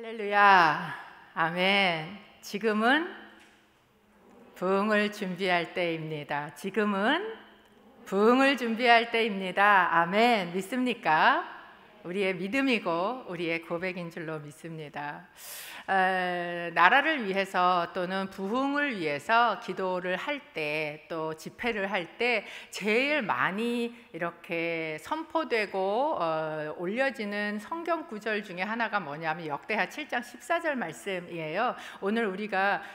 할렐루야, 아멘. 지금은 부흥을 준비할 때입니다. 지금은 부흥을 준비할 때입니다. 아멘. 믿습니까? 우리의 믿음이고 우리의 고백인 줄로 믿습니다. 나라를 위해서 또는 부흥을 위해서 기도를 할 때, 또 집회를 할 때 제일 많이 이렇게 선포되고 올려지는 성경 구절 중에 하나가 뭐냐면 역대하 7장 14절 말씀이에요. 오늘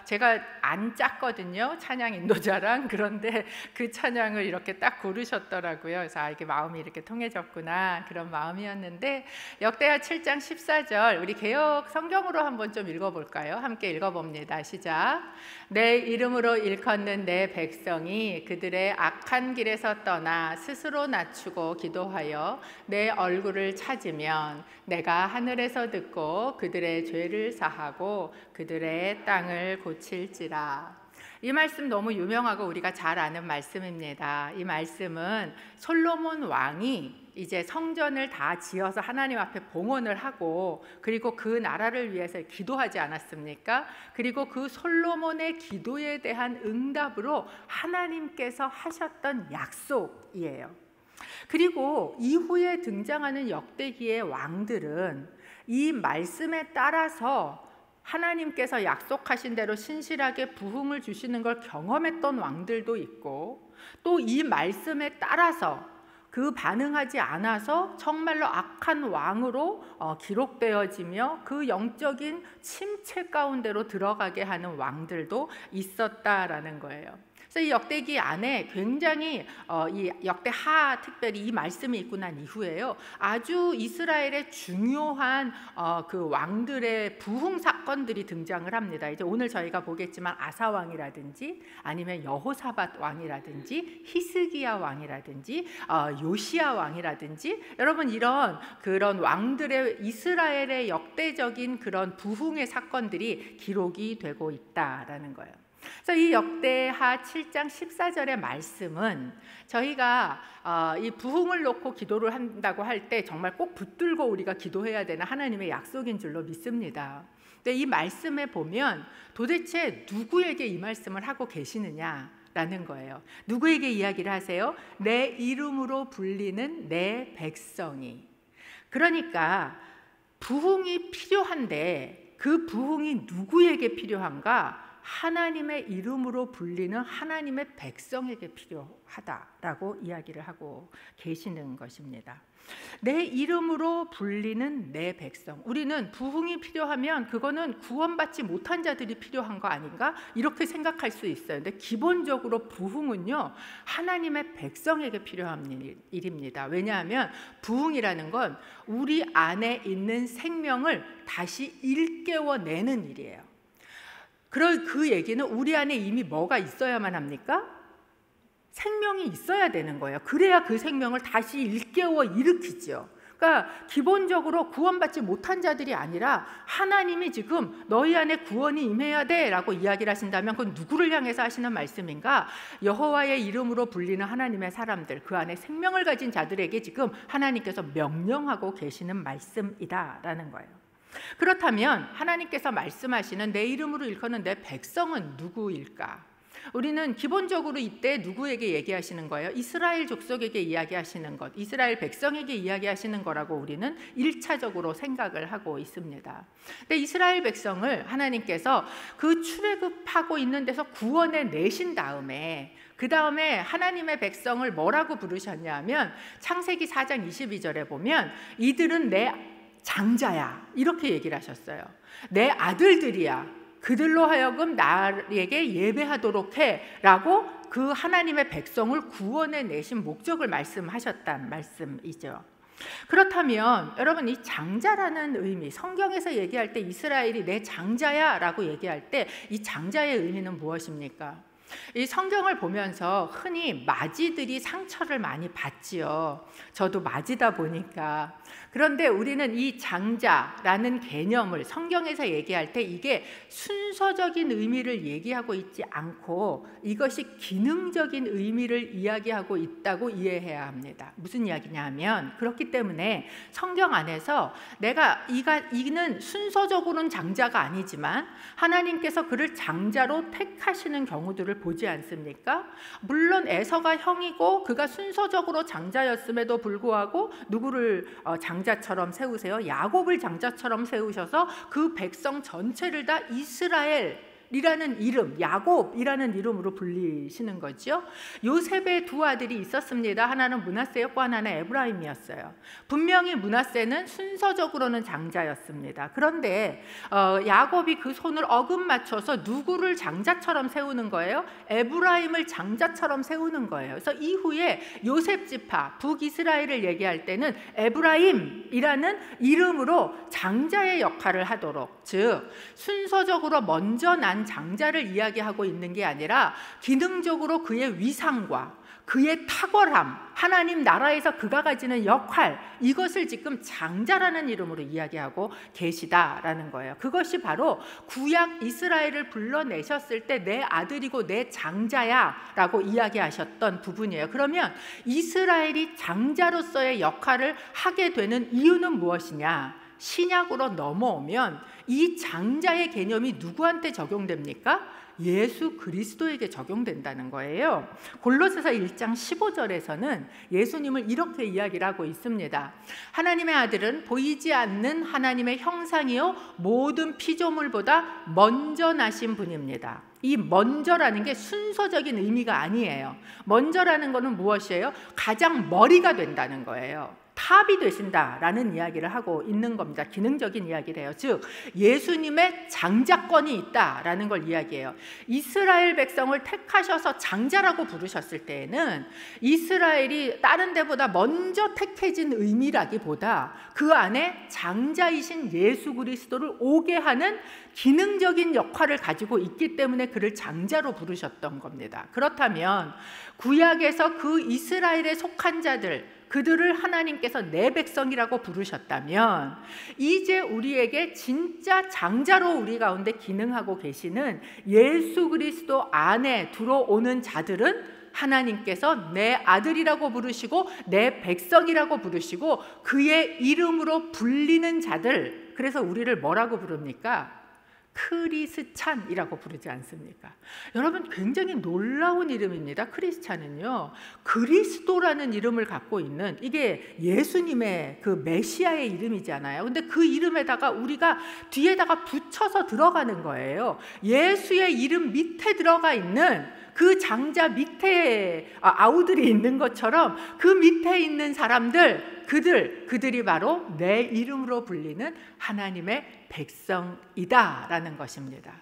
제가 안 짰거든요, 찬양 인도자랑. 그런데 그 찬양을 이렇게 딱 고르셨더라고요. 그래서 이렇게 마음이 이렇게 통해졌구나, 그런 마음이었는데, 역대하 7장 14절 우리 개역 성경으로 한번 좀 읽어볼까요? 함께 읽어봅니다. 시작. 내 이름으로 일컫는 내 백성이 그들의 악한 길에서 떠나 스스로 낮추고 기도하여 내 얼굴을 찾으면 내가 하늘에서 듣고 그들의 죄를 사하고 그들의 땅을 고칠지라. 이 말씀 너무 유명하고 우리가 잘 아는 말씀입니다. 이 말씀은 솔로몬 왕이 이제 성전을 다 지어서 하나님 앞에 봉헌을 하고, 그리고 그 나라를 위해서 기도하지 않았습니까? 그리고 그 솔로몬의 기도에 대한 응답으로 하나님께서 하셨던 약속이에요. 그리고 이후에 등장하는 역대기의 왕들은 이 말씀에 따라서 하나님께서 약속하신 대로 신실하게 부흥을 주시는 걸 경험했던 왕들도 있고, 또 이 말씀에 따라서 그 반응하지 않아서 정말로 악한 왕으로 기록되어지며 그 영적인 침체 가운데로 들어가게 하는 왕들도 있었다라는 거예요. 그래서 이 역대기 안에 굉장히 이 역대하, 특별히 이 말씀이 있고 난 이후에요, 아주 이스라엘의 중요한 그 왕들의 부흥 사건들이 등장을 합니다. 이제 오늘 저희가 보겠지만 아사 왕이라든지 아니면 여호사밧 왕이라든지 히스기야 왕이라든지 요시야 왕이라든지, 여러분 이런 그런 왕들의 이스라엘의 역대적인 그런 부흥의 사건들이 기록이 되고 있다라는 거예요. 그래서 이 역대하 7장 14절의 말씀은 저희가 이 부흥을 놓고 기도를 한다고 할 때 정말 꼭 붙들고 우리가 기도해야 되는 하나님의 약속인 줄로 믿습니다. 근데 이 말씀에 보면 도대체 누구에게 이 말씀을 하고 계시느냐라는 거예요. 누구에게 이야기를 하세요? 내 이름으로 불리는 내 백성이. 그러니까 부흥이 필요한데 그 부흥이 누구에게 필요한가? 하나님의 이름으로 불리는 하나님의 백성에게 필요하다라고 이야기를 하고 계시는 것입니다. 내 이름으로 불리는 내 백성. 우리는 부흥이 필요하면 그거는 구원받지 못한 자들이 필요한 거 아닌가? 이렇게 생각할 수 있어요. 근데 기본적으로 부흥은요, 하나님의 백성에게 필요한 일입니다. 왜냐하면 부흥이라는 건 우리 안에 있는 생명을 다시 일깨워내는 일이에요. 그 얘기는 우리 안에 이미 뭐가 있어야만 합니까? 생명이 있어야 되는 거예요. 그래야 그 생명을 다시 일깨워 일으키죠. 그러니까 기본적으로 구원받지 못한 자들이 아니라 하나님이 지금 너희 안에 구원이 임해야 돼 라고 이야기를 하신다면 그건 누구를 향해서 하시는 말씀인가? 여호와의 이름으로 불리는 하나님의 사람들, 그 안에 생명을 가진 자들에게 지금 하나님께서 명령하고 계시는 말씀이다라는 거예요. 그렇다면 하나님께서 말씀하시는 내 이름으로 일컫는 내 백성은 누구일까? 우리는 기본적으로 이때 누구에게 얘기하시는 거예요? 이스라엘 족속에게 이야기하시는 것, 이스라엘 백성에게 이야기하시는 거라고 우리는 1차적으로 생각을 하고 있습니다. 근데 이스라엘 백성을 하나님께서 그 출애굽하고 있는 데서 구원해 내신 다음에, 그 다음에 하나님의 백성을 뭐라고 부르셨냐면 창세기 4장 22절에 보면 이들은 내 장자야, 이렇게 얘기를 하셨어요. 내 아들들이야, 그들로 하여금 나에게 예배하도록 해 라고 그 하나님의 백성을 구원해 내신 목적을 말씀하셨다는 말씀이죠. 그렇다면 여러분, 이 장자라는 의미, 성경에서 얘기할 때 이스라엘이 내 장자야 라고 얘기할 때 이 장자의 의미는 무엇입니까? 이 성경을 보면서 흔히 맞이들이 상처를 많이 받지요. 저도 맞이다 보니까. 그런데 우리는 이 장자라는 개념을 성경에서 얘기할 때 이게 순서적인 의미를 얘기하고 있지 않고 이것이 기능적인 의미를 이야기하고 있다고 이해해야 합니다. 무슨 이야기냐 하면, 그렇기 때문에 성경 안에서 내가 이는 순서적으로는 장자가 아니지만 하나님께서 그를 장자로 택하시는 경우들을 보지 않습니까? 물론 에서가 형이고 그가 순서적으로 장자였음에도 불구하고 누구를 장자처럼 세우세요? 야곱을 장자처럼 세우셔서 그 백성 전체를 다 이스라엘이라는 이름, 야곱이라는 이름으로 불리시는 거죠. 요셉의 두 아들이 있었습니다. 하나는 므낫세였고 하나는 에브라임이었어요. 분명히 므낫세는 순서적으로는 장자였습니다. 그런데 야곱이 그 손을 어긋맞춰서 누구를 장자처럼 세우는 거예요? 에브라임을 장자처럼 세우는 거예요. 그래서 이후에 요셉 지파 북이스라엘을 얘기할 때는 에브라임이라는 이름으로 장자의 역할을 하도록, 즉 순서적으로 먼저 난 장자를 이야기하고 있는 게 아니라 기능적으로 그의 위상과 그의 탁월함, 하나님 나라에서 그가 가지는 역할, 이것을 지금 장자라는 이름으로 이야기하고 계시다라는 거예요. 그것이 바로 구약 이스라엘을 불러내셨을 때 내 아들이고 내 장자야 라고 이야기하셨던 부분이에요. 그러면 이스라엘이 장자로서의 역할을 하게 되는 이유는 무엇이냐? 신약으로 넘어오면 이 장자의 개념이 누구한테 적용됩니까? 예수 그리스도에게 적용된다는 거예요. 골로새서 1장 15절에서는 예수님을 이렇게 이야기를 하고 있습니다. 하나님의 아들은 보이지 않는 하나님의 형상이요 모든 피조물보다 먼저 나신 분입니다. 이 먼저라는 게 순서적인 의미가 아니에요. 먼저라는 것은 무엇이에요? 가장 머리가 된다는 거예요. 탑이 되신다라는 이야기를 하고 있는 겁니다. 기능적인 이야기를 해요. 즉 예수님의 장자권이 있다라는 걸 이야기해요. 이스라엘 백성을 택하셔서 장자라고 부르셨을 때에는 이스라엘이 다른 데보다 먼저 택해진 의미라기보다 그 안에 장자이신 예수 그리스도를 오게 하는 기능적인 역할을 가지고 있기 때문에 그를 장자로 부르셨던 겁니다. 그렇다면 구약에서 그 이스라엘에 속한 자들, 그들을 하나님께서 내 백성이라고 부르셨다면 이제 우리에게 진짜 장자로 우리 가운데 기능하고 계시는 예수 그리스도 안에 들어오는 자들은 하나님께서 내 아들이라고 부르시고 내 백성이라고 부르시고 그의 이름으로 불리는 자들, 그래서 우리를 뭐라고 부릅니까? 크리스찬이라고 부르지 않습니까? 여러분, 굉장히 놀라운 이름입니다. 크리스찬은요, 그리스도라는 이름을 갖고 있는, 이게 예수님의 그 메시아의 이름이잖아요. 근데 그 이름에다가 우리가 뒤에다가 붙여서 들어가는 거예요. 예수의 이름 밑에 들어가 있는 그 장자 밑에 아우들이 있는 것처럼 그 밑에 있는 사람들, 그들이 바로 내 이름으로 불리는 하나님의 백성이다라는 것입니다.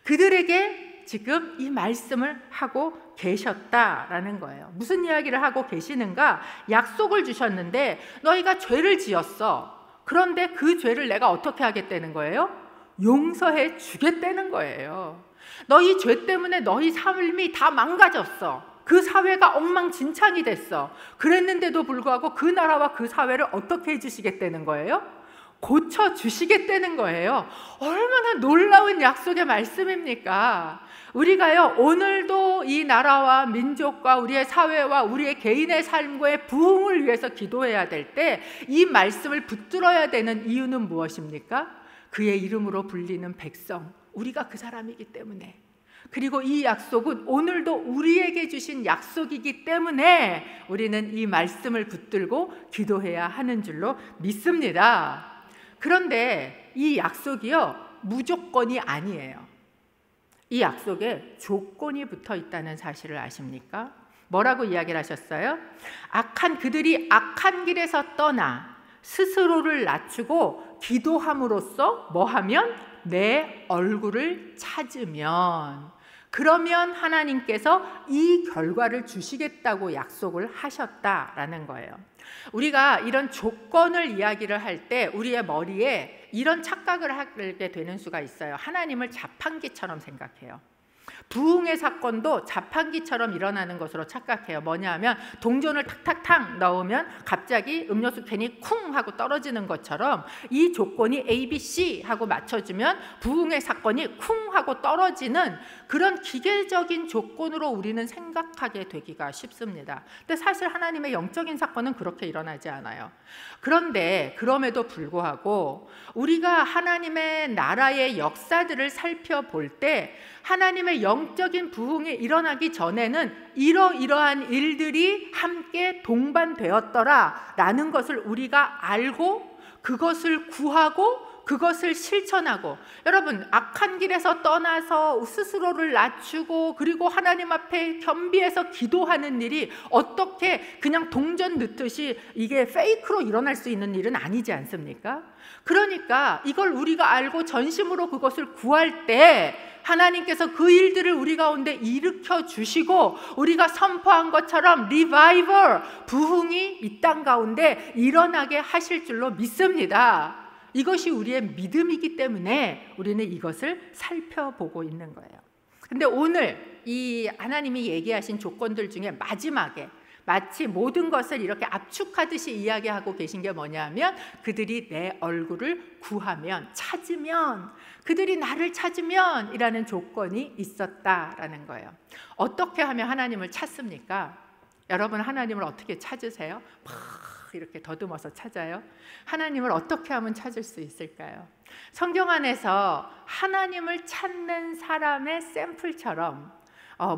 그들에게 지금 이 말씀을 하고 계셨다라는 거예요. 무슨 이야기를 하고 계시는가? 약속을 주셨는데 너희가 죄를 지었어. 그런데 그 죄를 내가 어떻게 하겠다는 거예요? 용서해 주겠다는 거예요. 너희 죄 때문에 너희 삶이 다 망가졌어. 그 사회가 엉망진창이 됐어. 그랬는데도 불구하고 그 나라와 그 사회를 어떻게 해주시겠다는 거예요? 고쳐주시겠다는 거예요. 얼마나 놀라운 약속의 말씀입니까? 우리가요, 오늘도 이 나라와 민족과 우리의 사회와 우리의 개인의 삶과의 부흥을 위해서 기도해야 될 때 이 말씀을 붙들어야 되는 이유는 무엇입니까? 그의 이름으로 불리는 백성, 우리가 그 사람이기 때문에, 그리고 이 약속은 오늘도 우리에게 주신 약속이기 때문에 우리는 이 말씀을 붙들고 기도해야 하는 줄로 믿습니다. 그런데 이 약속이요, 무조건이 아니에요. 이 약속에 조건이 붙어 있다는 사실을 아십니까? 뭐라고 이야기를 하셨어요? 그들이 악한 길에서 떠나 스스로를 낮추고 기도함으로써 뭐하면? 내 얼굴을 찾으면, 그러면 하나님께서 이 결과를 주시겠다고 약속을 하셨다라는 거예요. 우리가 이런 조건을 이야기를 할 때 우리의 머리에 이런 착각을 하게 되는 수가 있어요. 하나님을 자판기처럼 생각해요. 부흥의 사건도 자판기처럼 일어나는 것으로 착각해요. 뭐냐 하면 동전을 탁탁탁 넣으면 갑자기 음료수 캔이 쿵 하고 떨어지는 것처럼 이 조건이 A, B, C 하고 맞춰주면 부흥의 사건이 쿵 하고 떨어지는 그런 기계적인 조건으로 우리는 생각하게 되기가 쉽습니다. 근데 사실 하나님의 영적인 사건은 그렇게 일어나지 않아요. 그런데 그럼에도 불구하고 우리가 하나님의 나라의 역사들을 살펴볼 때 하나님의 영적인 부흥이 일어나기 전에는 이러이러한 일들이 함께 동반되었더라 라는 것을 우리가 알고 그것을 구하고 그것을 실천하고, 여러분 악한 길에서 떠나서 스스로를 낮추고 그리고 하나님 앞에 겸비해서 기도하는 일이 어떻게 그냥 동전 넣듯이 이게 페이크로 일어날 수 있는 일은 아니지 않습니까? 그러니까 이걸 우리가 알고 전심으로 그것을 구할 때 하나님께서 그 일들을 우리 가운데 일으켜 주시고 우리가 선포한 것처럼 리바이벌, 부흥이 이 땅 가운데 일어나게 하실 줄로 믿습니다. 이것이 우리의 믿음이기 때문에 우리는 이것을 살펴보고 있는 거예요. 근데 오늘 이 하나님이 얘기하신 조건들 중에 마지막에 마치 모든 것을 이렇게 압축하듯이 이야기하고 계신 게 뭐냐면 그들이 내 얼굴을 구하면, 찾으면, 그들이 나를 찾으면 이라는 조건이 있었다라는 거예요. 어떻게 하면 하나님을 찾습니까? 여러분 하나님을 어떻게 찾으세요? 막 이렇게 더듬어서 찾아요? 하나님을 어떻게 하면 찾을 수 있을까요? 성경 안에서 하나님을 찾는 사람의 샘플처럼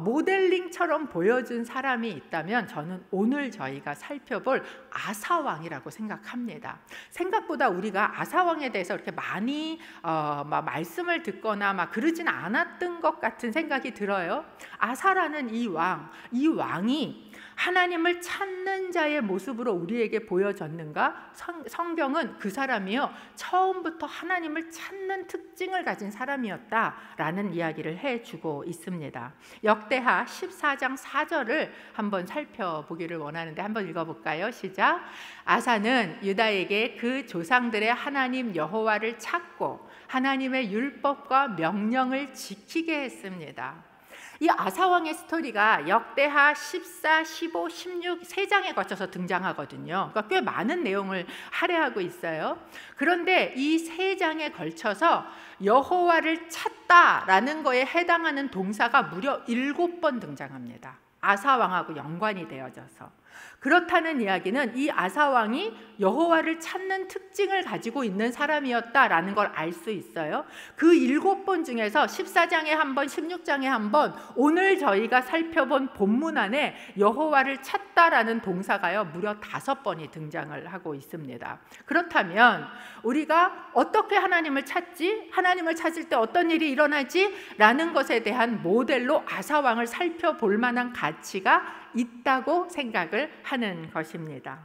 모델링처럼 보여준 사람이 있다면 저는 오늘 저희가 살펴볼 아사왕이라고 생각합니다. 생각보다 우리가 아사왕에 대해서 이렇게 많이 말씀을 듣거나 그러진 않았던 것 같은 생각이 들어요. 아사라는 이 왕이 하나님을 찾는 자의 모습으로 우리에게 보여졌는가? 성경은 그 사람이요 처음부터 하나님을 찾는 특징을 가진 사람이었다라는 이야기를 해주고 있습니다. 역대하 14장 4절을 한번 살펴보기를 원하는데 한번 읽어볼까요? 시작. 아사는 유다에게 그 조상들의 하나님 여호와를 찾고 하나님의 율법과 명령을 지키게 했습니다. 이 아사왕의 스토리가 역대하 14, 15, 16 세 장에 거쳐서 등장하거든요. 그러니까 꽤 많은 내용을 할애하고 있어요. 그런데 이 세 장에 걸쳐서 여호와를 찾다라는 거에 해당하는 동사가 무려 7번 등장합니다. 아사왕하고 연관이 되어져서. 그렇다는 이야기는 이 아사왕이 여호와를 찾는 특징을 가지고 있는 사람이었다라는 걸 알 수 있어요. 그 7번 중에서 14장에 한 번, 16장에 한 번, 오늘 저희가 살펴본 본문 안에 여호와를 찾다라는 동사가요 무려 5번이 등장을 하고 있습니다. 그렇다면 우리가 어떻게 하나님을 찾지? 하나님을 찾을 때 어떤 일이 일어나지? 라는 것에 대한 모델로 아사왕을 살펴볼 만한 가치가 있다고 생각을 하는 것입니다.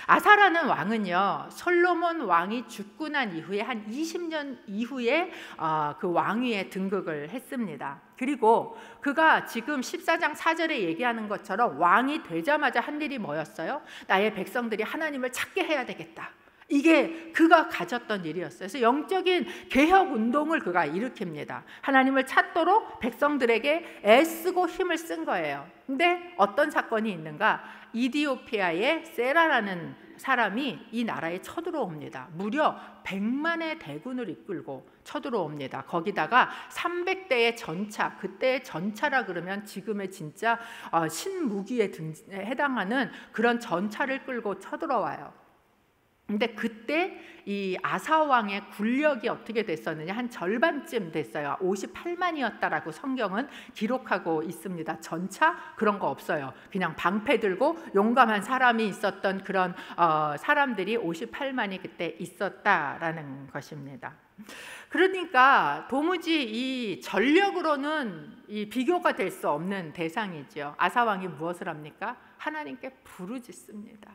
아사라는 왕은요 솔로몬 왕이 죽고 난 이후에 한 20년 이후에 그 왕위에 등극을 했습니다. 그리고 그가 지금 14장 4절에 얘기하는 것처럼 왕이 되자마자 한 일이 뭐였어요? 나의 백성들이 하나님을 찾게 해야 되겠다. 이게 그가 가졌던 일이었어요. 그래서 영적인 개혁 운동을 그가 일으킵니다. 하나님을 찾도록 백성들에게 애쓰고 힘을 쓴 거예요. 근데 어떤 사건이 있는가? 이디오피아의 세라라는 사람이 이 나라에 쳐들어옵니다. 무려 100만의 대군을 이끌고 쳐들어옵니다. 거기다가 300대의 전차, 그때의 전차라 그러면 지금의 진짜 신무기에 해당하는 그런 전차를 끌고 쳐들어와요. 근데 그때 이 아사왕의 군력이 어떻게 됐었느냐, 한 절반쯤 됐어요. 58만이었다라고 성경은 기록하고 있습니다. 전차 그런 거 없어요. 그냥 방패 들고 용감한 사람이 있었던 그런 사람들이 58만이 그때 있었다라는 것입니다. 그러니까 도무지 이 전력으로는 이 비교가 될 수 없는 대상이죠. 아사왕이 무엇을 합니까? 하나님께 부르짖습니다.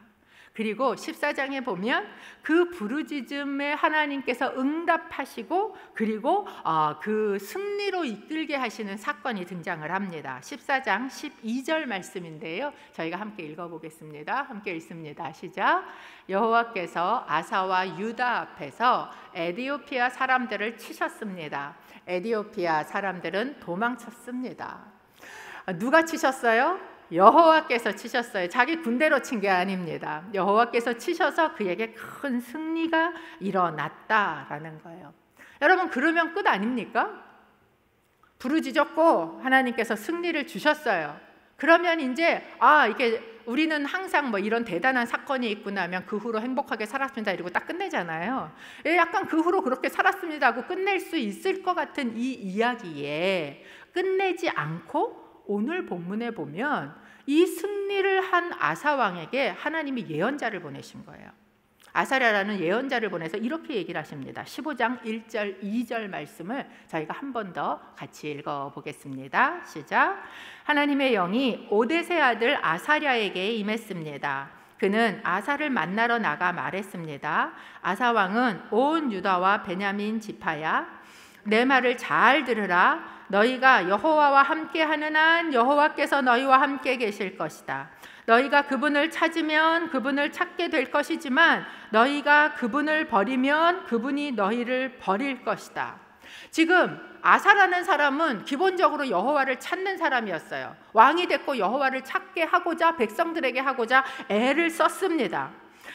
그리고 14장에 보면 그 부르짖음에 하나님께서 응답하시고 그리고 그 승리로 이끌게 하시는 사건이 등장을 합니다. 14장 12절 말씀인데요, 저희가 함께 읽어보겠습니다. 함께 읽습니다. 시작. 여호와께서 아사와 유다 앞에서 에디오피아 사람들을 치셨습니다. 에디오피아 사람들은 도망쳤습니다. 누가 치셨어요? 여호와께서 치셨어요. 자기 군대로 친 게 아닙니다. 여호와께서 치셔서 그에게 큰 승리가 일어났다라는 거예요. 여러분, 그러면 끝 아닙니까? 부르짖었고 하나님께서 승리를 주셨어요. 그러면 이제 이게 우리는 항상 뭐 이런 대단한 사건이 있고 나면 그 후로 행복하게 살았습니다 이러고 딱 끝내잖아요. 약간 그 후로 그렇게 살았습니다 하고 끝낼 수 있을 것 같은 이 이야기에 끝내지 않고 오늘 본문에 보면 이 승리를 한 아사 왕에게 하나님이 예언자를 보내신 거예요. 아사랴라는 예언자를 보내서 이렇게 얘기를 하십니다. 15장 1절 2절 말씀을 저희가 한 번 더 같이 읽어보겠습니다. 시작. 하나님의 영이 오뎃의 아들 아사랴에게 임했습니다. 그는 아사를 만나러 나가 말했습니다. 아사 왕은 온 유다와 베냐민 지파야, 내 말을 잘 들으라. 너희가 여호와와 함께하는 한 여호와께서 너희와 함께 계실 것이다. 너희가 그분을 찾으면 그분을 찾게 될 것이지만 너희가 그분을 버리면 그분이 너희를 버릴 것이다. 지금 아사라는 사람은 기본적으로 여호와를 찾는 사람이었어요. 왕이 됐고 여호와를 찾게 하고자, 백성들에게 하고자 애를 썼습니다.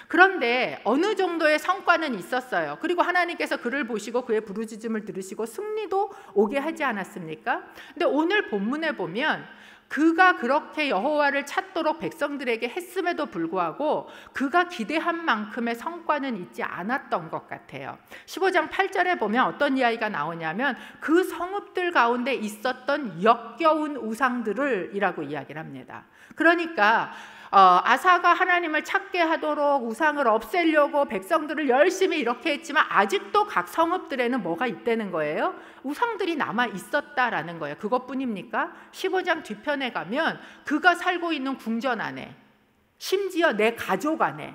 그런데 어느 정도의 성과는 있었어요. 그리고 하나님께서 그를 보시고 그의 부르짖음을 들으시고 승리도 오게 하지 않았습니까? 근데 오늘 본문에 보면 그가 그렇게 여호와를 찾도록 백성들에게 했음에도 불구하고 그가 기대한 만큼의 성과는 있지 않았던 것 같아요. 15장 8절에 보면 어떤 이야기가 나오냐면 그 성읍들 가운데 있었던 역겨운 우상들을 이라고 이야기를 합니다. 그러니까 아사가 하나님을 찾게 하도록 우상을 없애려고 백성들을 열심히 이렇게 했지만 아직도 각 성읍들에는 뭐가 있다는 거예요? 우상들이 남아 있었다라는 거예요. 그것뿐입니까? 15장 뒤편에 가면 그가 살고 있는 궁전 안에, 심지어 내 가족 안에,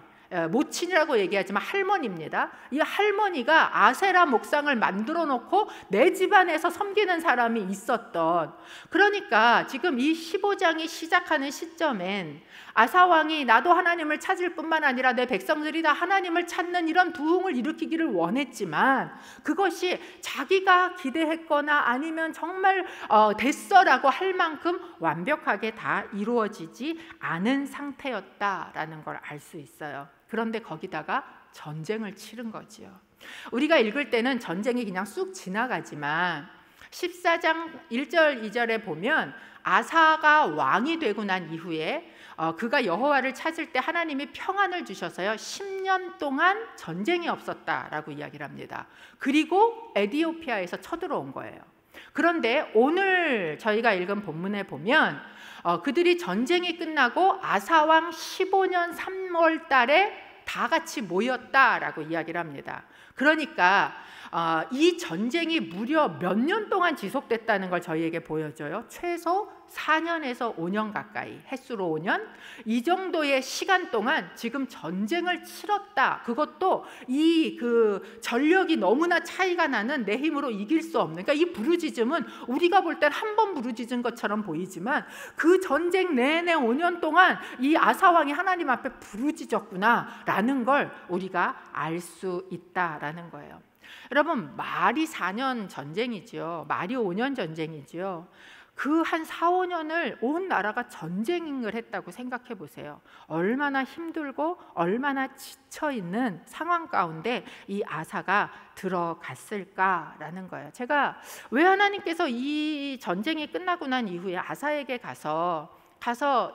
모친이라고 얘기하지만 할머니입니다. 이 할머니가 아세라 목상을 만들어 놓고 내 집안에서 섬기는 사람이 있었던, 그러니까 지금 이 15장이 시작하는 시점엔 아사왕이 나도 하나님을 찾을 뿐만 아니라 내 백성들이 다 하나님을 찾는 이런 부흥을 일으키기를 원했지만 그것이 자기가 기대했거나 아니면 정말 됐어라고 할 만큼 완벽하게 다 이루어지지 않은 상태였다라는 걸 알 수 있어요. 그런데 거기다가 전쟁을 치른 거지요. 우리가 읽을 때는 전쟁이 그냥 쑥 지나가지만 14장 1절 2절에 보면 아사가 왕이 되고 난 이후에 그가 여호와를 찾을 때 하나님이 평안을 주셔서요 10년 동안 전쟁이 없었다라고 이야기를 합니다. 그리고 에디오피아에서 쳐들어온 거예요. 그런데 오늘 저희가 읽은 본문에 보면 그들이 전쟁이 끝나고 아사왕 15년 3월 달에 다 같이 모였다라고 이야기를 합니다. 그러니까 이 전쟁이 무려 몇 년 동안 지속됐다는 걸 저희에게 보여줘요. 최소 4년에서 5년 가까이, 햇수로 5년, 이 정도의 시간 동안 지금 전쟁을 치렀다. 그것도 이 전력이 너무나 차이가 나는, 내 힘으로 이길 수 없는, 그러니까 이 부르짖음은 우리가 볼 땐 한 번 부르짖은 것처럼 보이지만 그 전쟁 내내 5년 동안 이 아사왕이 하나님 앞에 부르짖었구나라는 걸 우리가 알 수 있다라는 거예요. 여러분, 말이 4년 전쟁이지요. 말이 5년 전쟁이지요. 그 한 4, 5년을 온 나라가 전쟁을 했다고 생각해 보세요. 얼마나 힘들고 얼마나 지쳐있는 상황 가운데 이 아사가 들어갔을까라는 거예요. 제가 왜 하나님께서 이 전쟁이 끝나고 난 이후에 아사에게 가서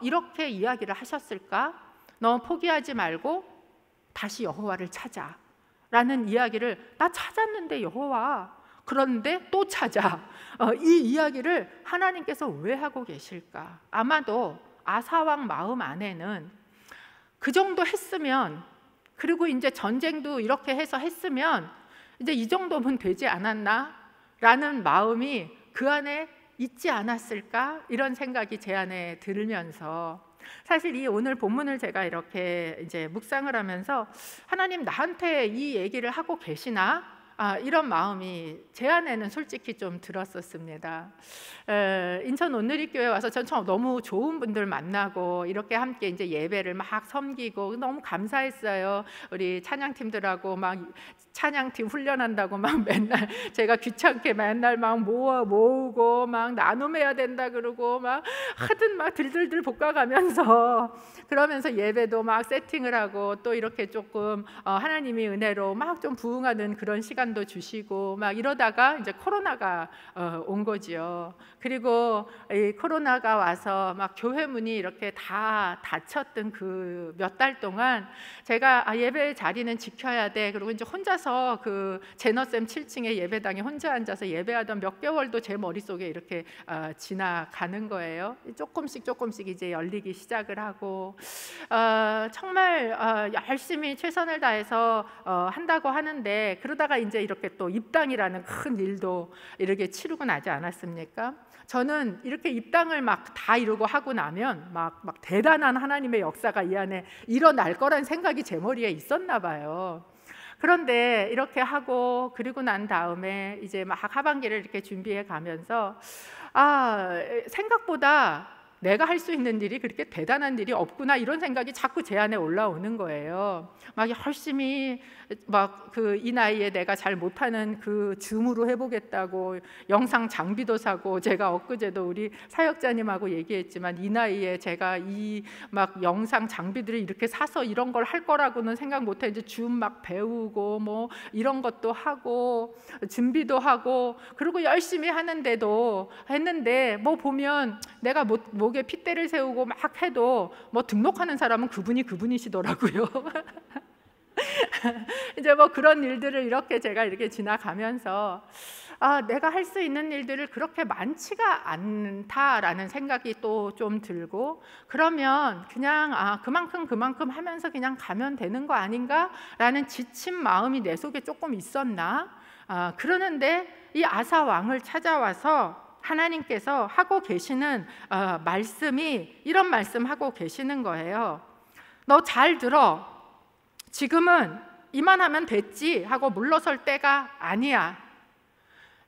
이렇게 이야기를 하셨을까? 너 포기하지 말고 다시 여호와를 찾아 라는 이야기를, 나 찾았는데 여호와, 그런데 또 찾아, 이 이야기를 하나님께서 왜 하고 계실까? 아마도 아사왕 마음 안에는 그 정도 했으면, 그리고 이제 전쟁도 이렇게 해서 했으면 이제 이 정도면 되지 않았나? 라는 마음이 그 안에 있지 않았을까? 이런 생각이 제 안에 들면서 사실 이 오늘 본문을 제가 이렇게 이제 묵상을 하면서 하나님 나한테 이 얘기를 하고 계시나? 이런 마음이 제 안에는 솔직히 좀 들었었습니다. 인천 온누리교회 와서 전 너무 좋은 분들 만나고 이렇게 함께 이제 예배를 막 섬기고 너무 감사했어요. 우리 찬양팀들하고 막 찬양팀 훈련한다고 막 맨날 제가 귀찮게 맨날 막 모으고 막 나눔해야 된다 그러고 막 하여튼 막 들들들 볶아가면서 그러면서 예배도 막 세팅을 하고 또 이렇게 조금 하나님이 은혜로 막 좀 부응하는 그런 시간도 주시고 막 이러다가 이제 코로나가 온 거지요. 그리고 이 코로나가 와서 막 교회 문이 이렇게 다 닫혔던 그 몇 달 동안 제가 예배 자리는 지켜야 돼. 그리고 이제 혼자서 그 제너쌤 7층에 예배당에 혼자 앉아서 예배하던 몇 개월도 제 머릿속에 이렇게 지나가는 거예요. 조금씩 이제 열리기 시작을 하고 정말 열심히 최선을 다해서 한다고 하는데 그러다가 이제 이렇게 또 입당이라는 큰 일도 이렇게 치르고 나지 않았습니까? 저는 이렇게 입당을 막 다 이루고 하고 나면 막 대단한 하나님의 역사가 이 안에 일어날 거란 생각이 제 머리에 있었나 봐요. 그런데 이렇게 하고 그리고 난 다음에 이제 막 하반기를 이렇게 준비해 가면서 생각보다 내가 할 수 있는 일이 그렇게 대단한 일이 없구나 이런 생각이 자꾸 제 안에 올라오는 거예요. 막 열심히 막 이 나이에 내가 잘 못하는 그 줌으로 해보겠다고 영상 장비도 사고 제가 엊그제도 우리 사역자님하고 얘기했지만 이 나이에 제가 이 막 영상 장비들을 이렇게 사서 이런 걸 할 거라고는 생각 못했는데 줌 막 배우고 뭐 이런 것도 하고 준비도 하고 그리고 열심히 했는데 뭐 보면 내가 목에 핏대를 세우고 막 해도 뭐 등록하는 사람은 그분이시더라고요. 이제 뭐 그런 일들을 이렇게 제가 이렇게 지나가면서 내가 할 수 있는 일들을 그렇게 많지가 않다라는 생각이 또 좀 들고 그러면 그냥 그만큼 하면서 그냥 가면 되는 거 아닌가라는 지친 마음이 내 속에 조금 있었나? 그러는데 이 아사 왕을 찾아와서 하나님께서 하고 계시는 말씀이 이런 말씀하고 계시는 거예요. 너 잘 들어. 지금은 이만하면 됐지 하고 물러설 때가 아니야.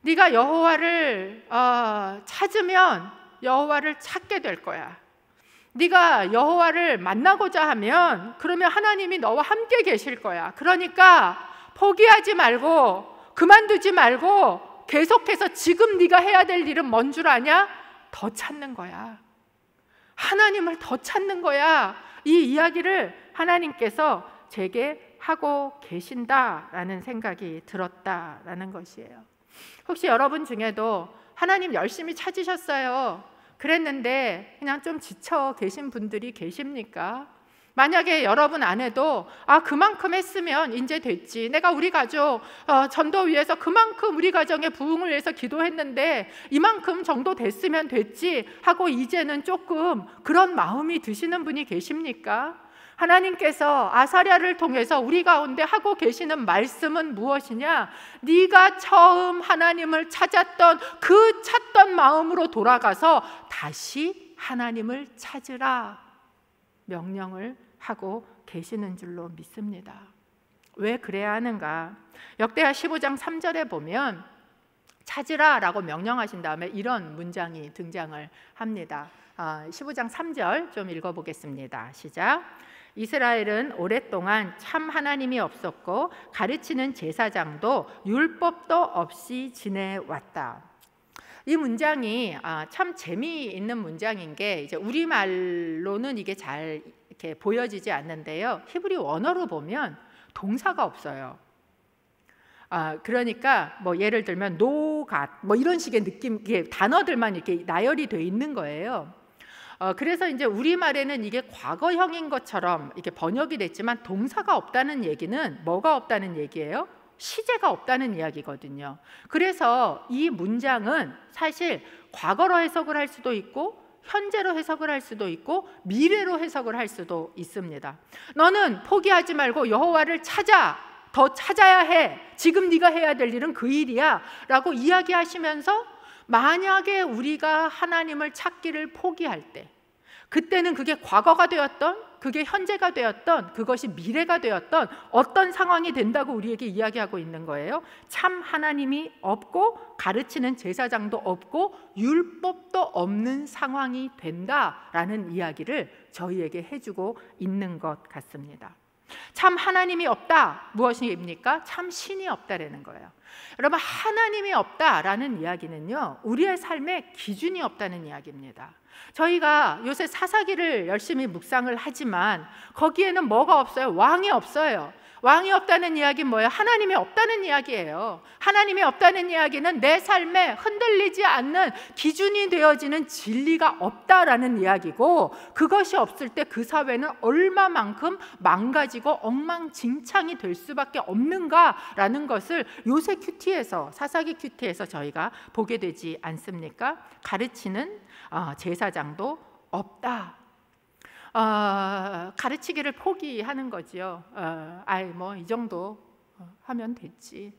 네가 여호와를 찾으면 여호와를 찾게 될 거야. 네가 여호와를 만나고자 하면 그러면 하나님이 너와 함께 계실 거야. 그러니까 포기하지 말고 그만두지 말고 계속해서 지금 네가 해야 될 일은 뭔 줄 아냐? 더 찾는 거야. 하나님을 더 찾는 거야. 이 이야기를 하나님께서 제게 하고 계신다라는 생각이 들었다라는 것이에요. 혹시 여러분 중에도 하나님 열심히 찾으셨어요. 그랬는데 그냥 좀 지쳐 계신 분들이 계십니까? 만약에 여러분 안에도 그만큼 했으면 이제 됐지. 내가 우리 가족 전도 위해서 그만큼 우리 가정의 부흥을 위해서 기도했는데 이만큼 정도 됐으면 됐지 하고 이제는 조금 그런 마음이 드시는 분이 계십니까? 하나님께서 아사랴를 통해서 우리 가운데 하고 계시는 말씀은 무엇이냐? 네가 처음 하나님을 찾았던 그 찾던 마음으로 돌아가서 다시 하나님을 찾으라 명령을 하고 계시는 줄로 믿습니다. 왜 그래야 하는가? 역대하 15장 3절에 보면 찾으라 라고 명령하신 다음에 이런 문장이 등장을 합니다. 15장 3절 좀 읽어보겠습니다. 시작. 이스라엘은 오랫동안 참 하나님이 없었고 가르치는 제사장도 율법도 없이 지내왔다. 이 문장이 참 재미있는 문장인 게 이제 우리말로는 이게 잘 이렇게 보여지지 않는데요. 히브리 원어로 보면 동사가 없어요. 그러니까 뭐 예를 들면 노갓 뭐 이런 식의 느낌, 단어들만 이렇게 나열이 돼 있는 거예요. 그래서 이제 우리말에는 이게 과거형인 것처럼 이렇게 번역이 됐지만 동사가 없다는 얘기는 뭐가 없다는 얘기예요? 시제가 없다는 이야기거든요. 그래서 이 문장은 사실 과거로 해석을 할 수도 있고 현재로 해석을 할 수도 있고 미래로 해석을 할 수도 있습니다. 너는 포기하지 말고 여호와를 찾아. 더 찾아야 해. 지금 네가 해야 될 일은 그 일이야 라고 이야기하시면서 만약에 우리가 하나님을 찾기를 포기할 때 그때는 그게 과거가 되었던, 그게 현재가 되었던, 그것이 미래가 되었던 어떤 상황이 된다고 우리에게 이야기하고 있는 거예요. 참 하나님이 없고 가르치는 제사장도 없고 율법도 없는 상황이 된다라는 이야기를 저희에게 해주고 있는 것 같습니다. 참 하나님이 없다, 무엇입니까? 참 신이 없다라는 거예요. 여러분, 하나님이 없다라는 이야기는요, 우리의 삶에 기준이 없다는 이야기입니다. 저희가 요새 사사기를 열심히 묵상을 하지만 거기에는 뭐가 없어요? 왕이 없어요. 왕이 없다는 이야기는 뭐예요? 하나님이 없다는 이야기예요. 하나님이 없다는 이야기는 내 삶에 흔들리지 않는 기준이 되어지는 진리가 없다라는 이야기고, 그것이 없을 때 그 사회는 얼마만큼 망가지고 엉망진창이 될 수밖에 없는가라는 것을 요새 큐티에서, 사사기 큐티에서 저희가 보게 되지 않습니까? 가르치는 제사장도 없다. 가르치기를 포기하는 거지요. 뭐 이 정도 하면 됐지.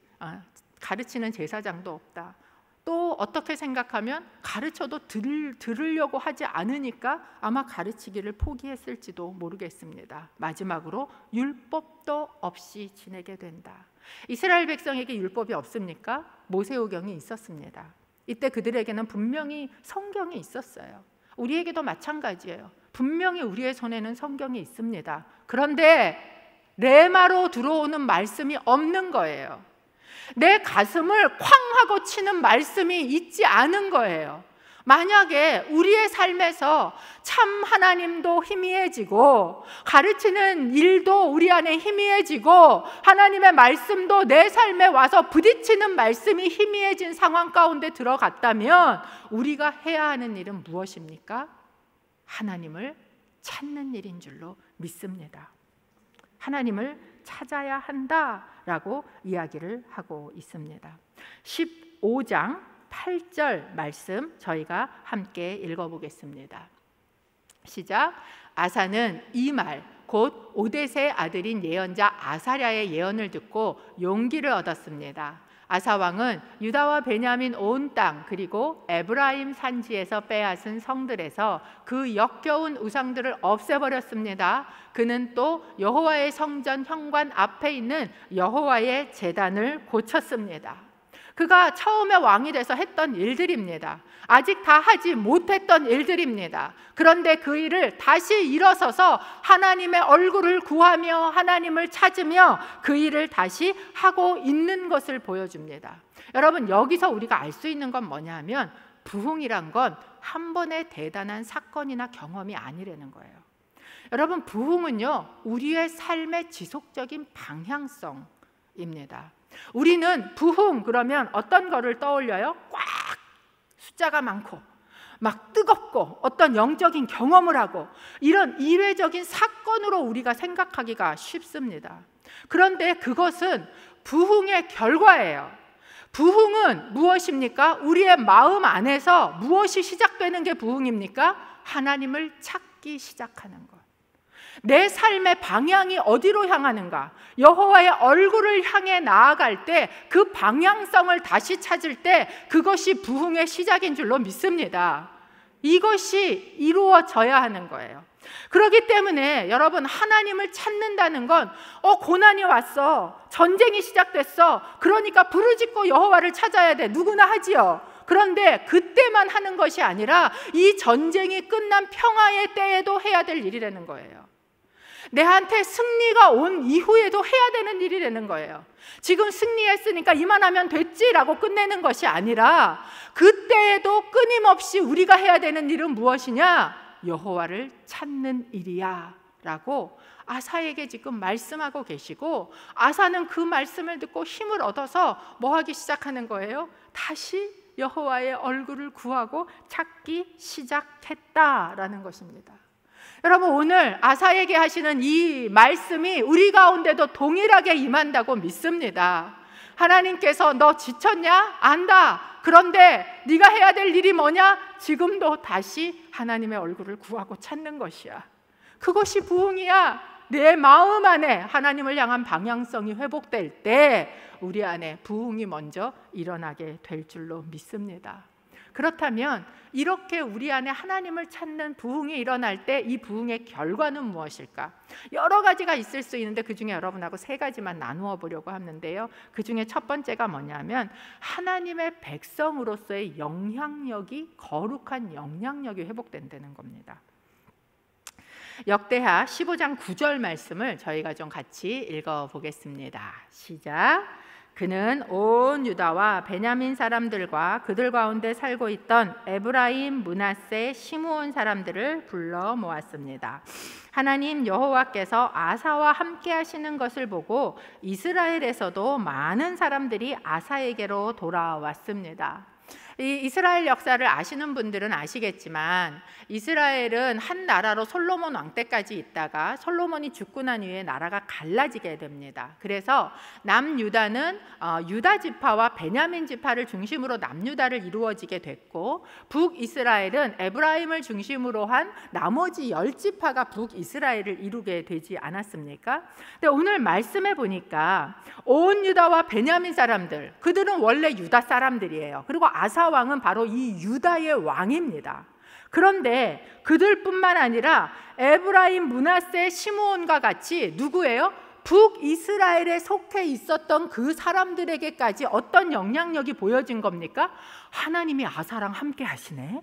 가르치는 제사장도 없다. 또 어떻게 생각하면 가르쳐도 들으려고 하지 않으니까 아마 가르치기를 포기했을지도 모르겠습니다. 마지막으로 율법도 없이 지내게 된다. 이스라엘 백성에게 율법이 없습니까? 모세오경이 있었습니다. 이때 그들에게는 분명히 성경이 있었어요. 우리에게도 마찬가지예요. 분명히 우리의 손에는 성경이 있습니다. 그런데 레마로 들어오는 말씀이 없는 거예요. 내 가슴을 쾅 하고 치는 말씀이 있지 않은 거예요. 만약에 우리의 삶에서 참 하나님도 희미해지고 가르치는 일도 우리 안에 희미해지고 하나님의 말씀도 내 삶에 와서 부딪히는 말씀이 희미해진 상황 가운데 들어갔다면 우리가 해야 하는 일은 무엇입니까? 하나님을 찾는 일인 줄로 믿습니다. 하나님을 찾아야 한다라고 이야기를 하고 있습니다. 15장 8절 말씀 저희가 함께 읽어보겠습니다. 시작. 아사는 이 말, 곧 오뎃의 아들인 예언자 아사랴의 예언을 듣고 용기를 얻었습니다. 아사 왕은 유다와 베냐민 온 땅 그리고 에브라임 산지에서 빼앗은 성들에서 그 역겨운 우상들을 없애버렸습니다. 그는 또 여호와의 성전 현관 앞에 있는 여호와의 제단을 고쳤습니다. 그가 처음에 왕이 돼서 했던 일들입니다. 아직 다 하지 못했던 일들입니다. 그런데 그 일을 다시 일어서서 하나님의 얼굴을 구하며 하나님을 찾으며 그 일을 다시 하고 있는 것을 보여줍니다. 여러분, 여기서 우리가 알 수 있는 건 뭐냐 하면 부흥이란 건 한 번의 대단한 사건이나 경험이 아니라는 거예요. 여러분, 부흥은요, 우리의 삶의 지속적인 방향성입니다. 우리는 부흥 그러면 어떤 거를 떠올려요? 꽉 숫자가 많고 막 뜨겁고 어떤 영적인 경험을 하고 이런 일회적인 사건으로 우리가 생각하기가 쉽습니다. 그런데 그것은 부흥의 결과예요. 부흥은 무엇입니까? 우리의 마음 안에서 무엇이 시작되는 게 부흥입니까? 하나님을 찾기 시작하는 것. 내 삶의 방향이 어디로 향하는가? 여호와의 얼굴을 향해 나아갈 때 그 방향성을 다시 찾을 때 그것이 부흥의 시작인 줄로 믿습니다. 이것이 이루어져야 하는 거예요. 그렇기 때문에 여러분, 하나님을 찾는다는 건 고난이 왔어, 전쟁이 시작됐어, 그러니까 부르짖고 여호와를 찾아야 돼, 누구나 하지요. 그런데 그때만 하는 것이 아니라 이 전쟁이 끝난 평화의 때에도 해야 될 일이라는 거예요. 내한테 승리가 온 이후에도 해야 되는 일이라는 거예요. 지금 승리했으니까 이만하면 됐지라고 끝내는 것이 아니라 그때에도 끊임없이 우리가 해야 되는 일은 무엇이냐? 여호와를 찾는 일이야 라고 아사에게 지금 말씀하고 계시고, 아사는 그 말씀을 듣고 힘을 얻어서 뭐 하기 시작하는 거예요? 다시 여호와의 얼굴을 구하고 찾기 시작했다라는 것입니다. 여러분, 오늘 아사에게 하시는 이 말씀이 우리 가운데도 동일하게 임한다고 믿습니다. 하나님께서 너 지쳤냐? 안다. 그런데 네가 해야 될 일이 뭐냐? 지금도 다시 하나님의 얼굴을 구하고 찾는 것이야. 그것이 부흥이야. 내 마음 안에 하나님을 향한 방향성이 회복될 때 우리 안에 부흥이 먼저 일어나게 될 줄로 믿습니다. 그렇다면 이렇게 우리 안에 하나님을 찾는 부흥이 일어날 때 이 부흥의 결과는 무엇일까? 여러 가지가 있을 수 있는데 그 중에 여러분하고 세 가지만 나누어 보려고 하는데요. 그 중에 첫 번째가 뭐냐면 하나님의 백성으로서의 영향력이, 거룩한 영향력이 회복된다는 겁니다. 역대하 15장 9절 말씀을 저희가 좀 같이 읽어보겠습니다. 시작. 그는 온 유다와 베냐민 사람들과 그들 가운데 살고 있던 에브라임, 므낫세, 시므온 사람들을 불러 모았습니다. 하나님 여호와께서 아사와 함께 하시는 것을 보고 이스라엘에서도 많은 사람들이 아사에게로 돌아왔습니다. 이 이스라엘 역사를 아시는 분들은 아시겠지만 이스라엘은 한 나라로 솔로몬 왕 때까지 있다가 솔로몬이 죽고 난 이후에 나라가 갈라지게 됩니다. 그래서 남유다는 유다 지파와 베냐민 지파를 중심으로 남유다를 이루어지게 됐고, 북이스라엘은 에브라임을 중심으로 한 나머지 10지파가 북이스라엘을 이루게 되지 않았습니까? 근데 오늘 말씀해 보니까 온 유다와 베냐민 사람들, 그들은 원래 유다 사람들이에요. 그리고 아사 왕은 바로 이 유다의 왕입니다. 그런데 그들뿐만 아니라 에브라임, 므낫세, 시므온과 같이 누구예요? 북이스라엘에 속해 있었던 그 사람들에게까지 어떤 영향력이 보여진 겁니까? 하나님이 아사랑 함께 하시네.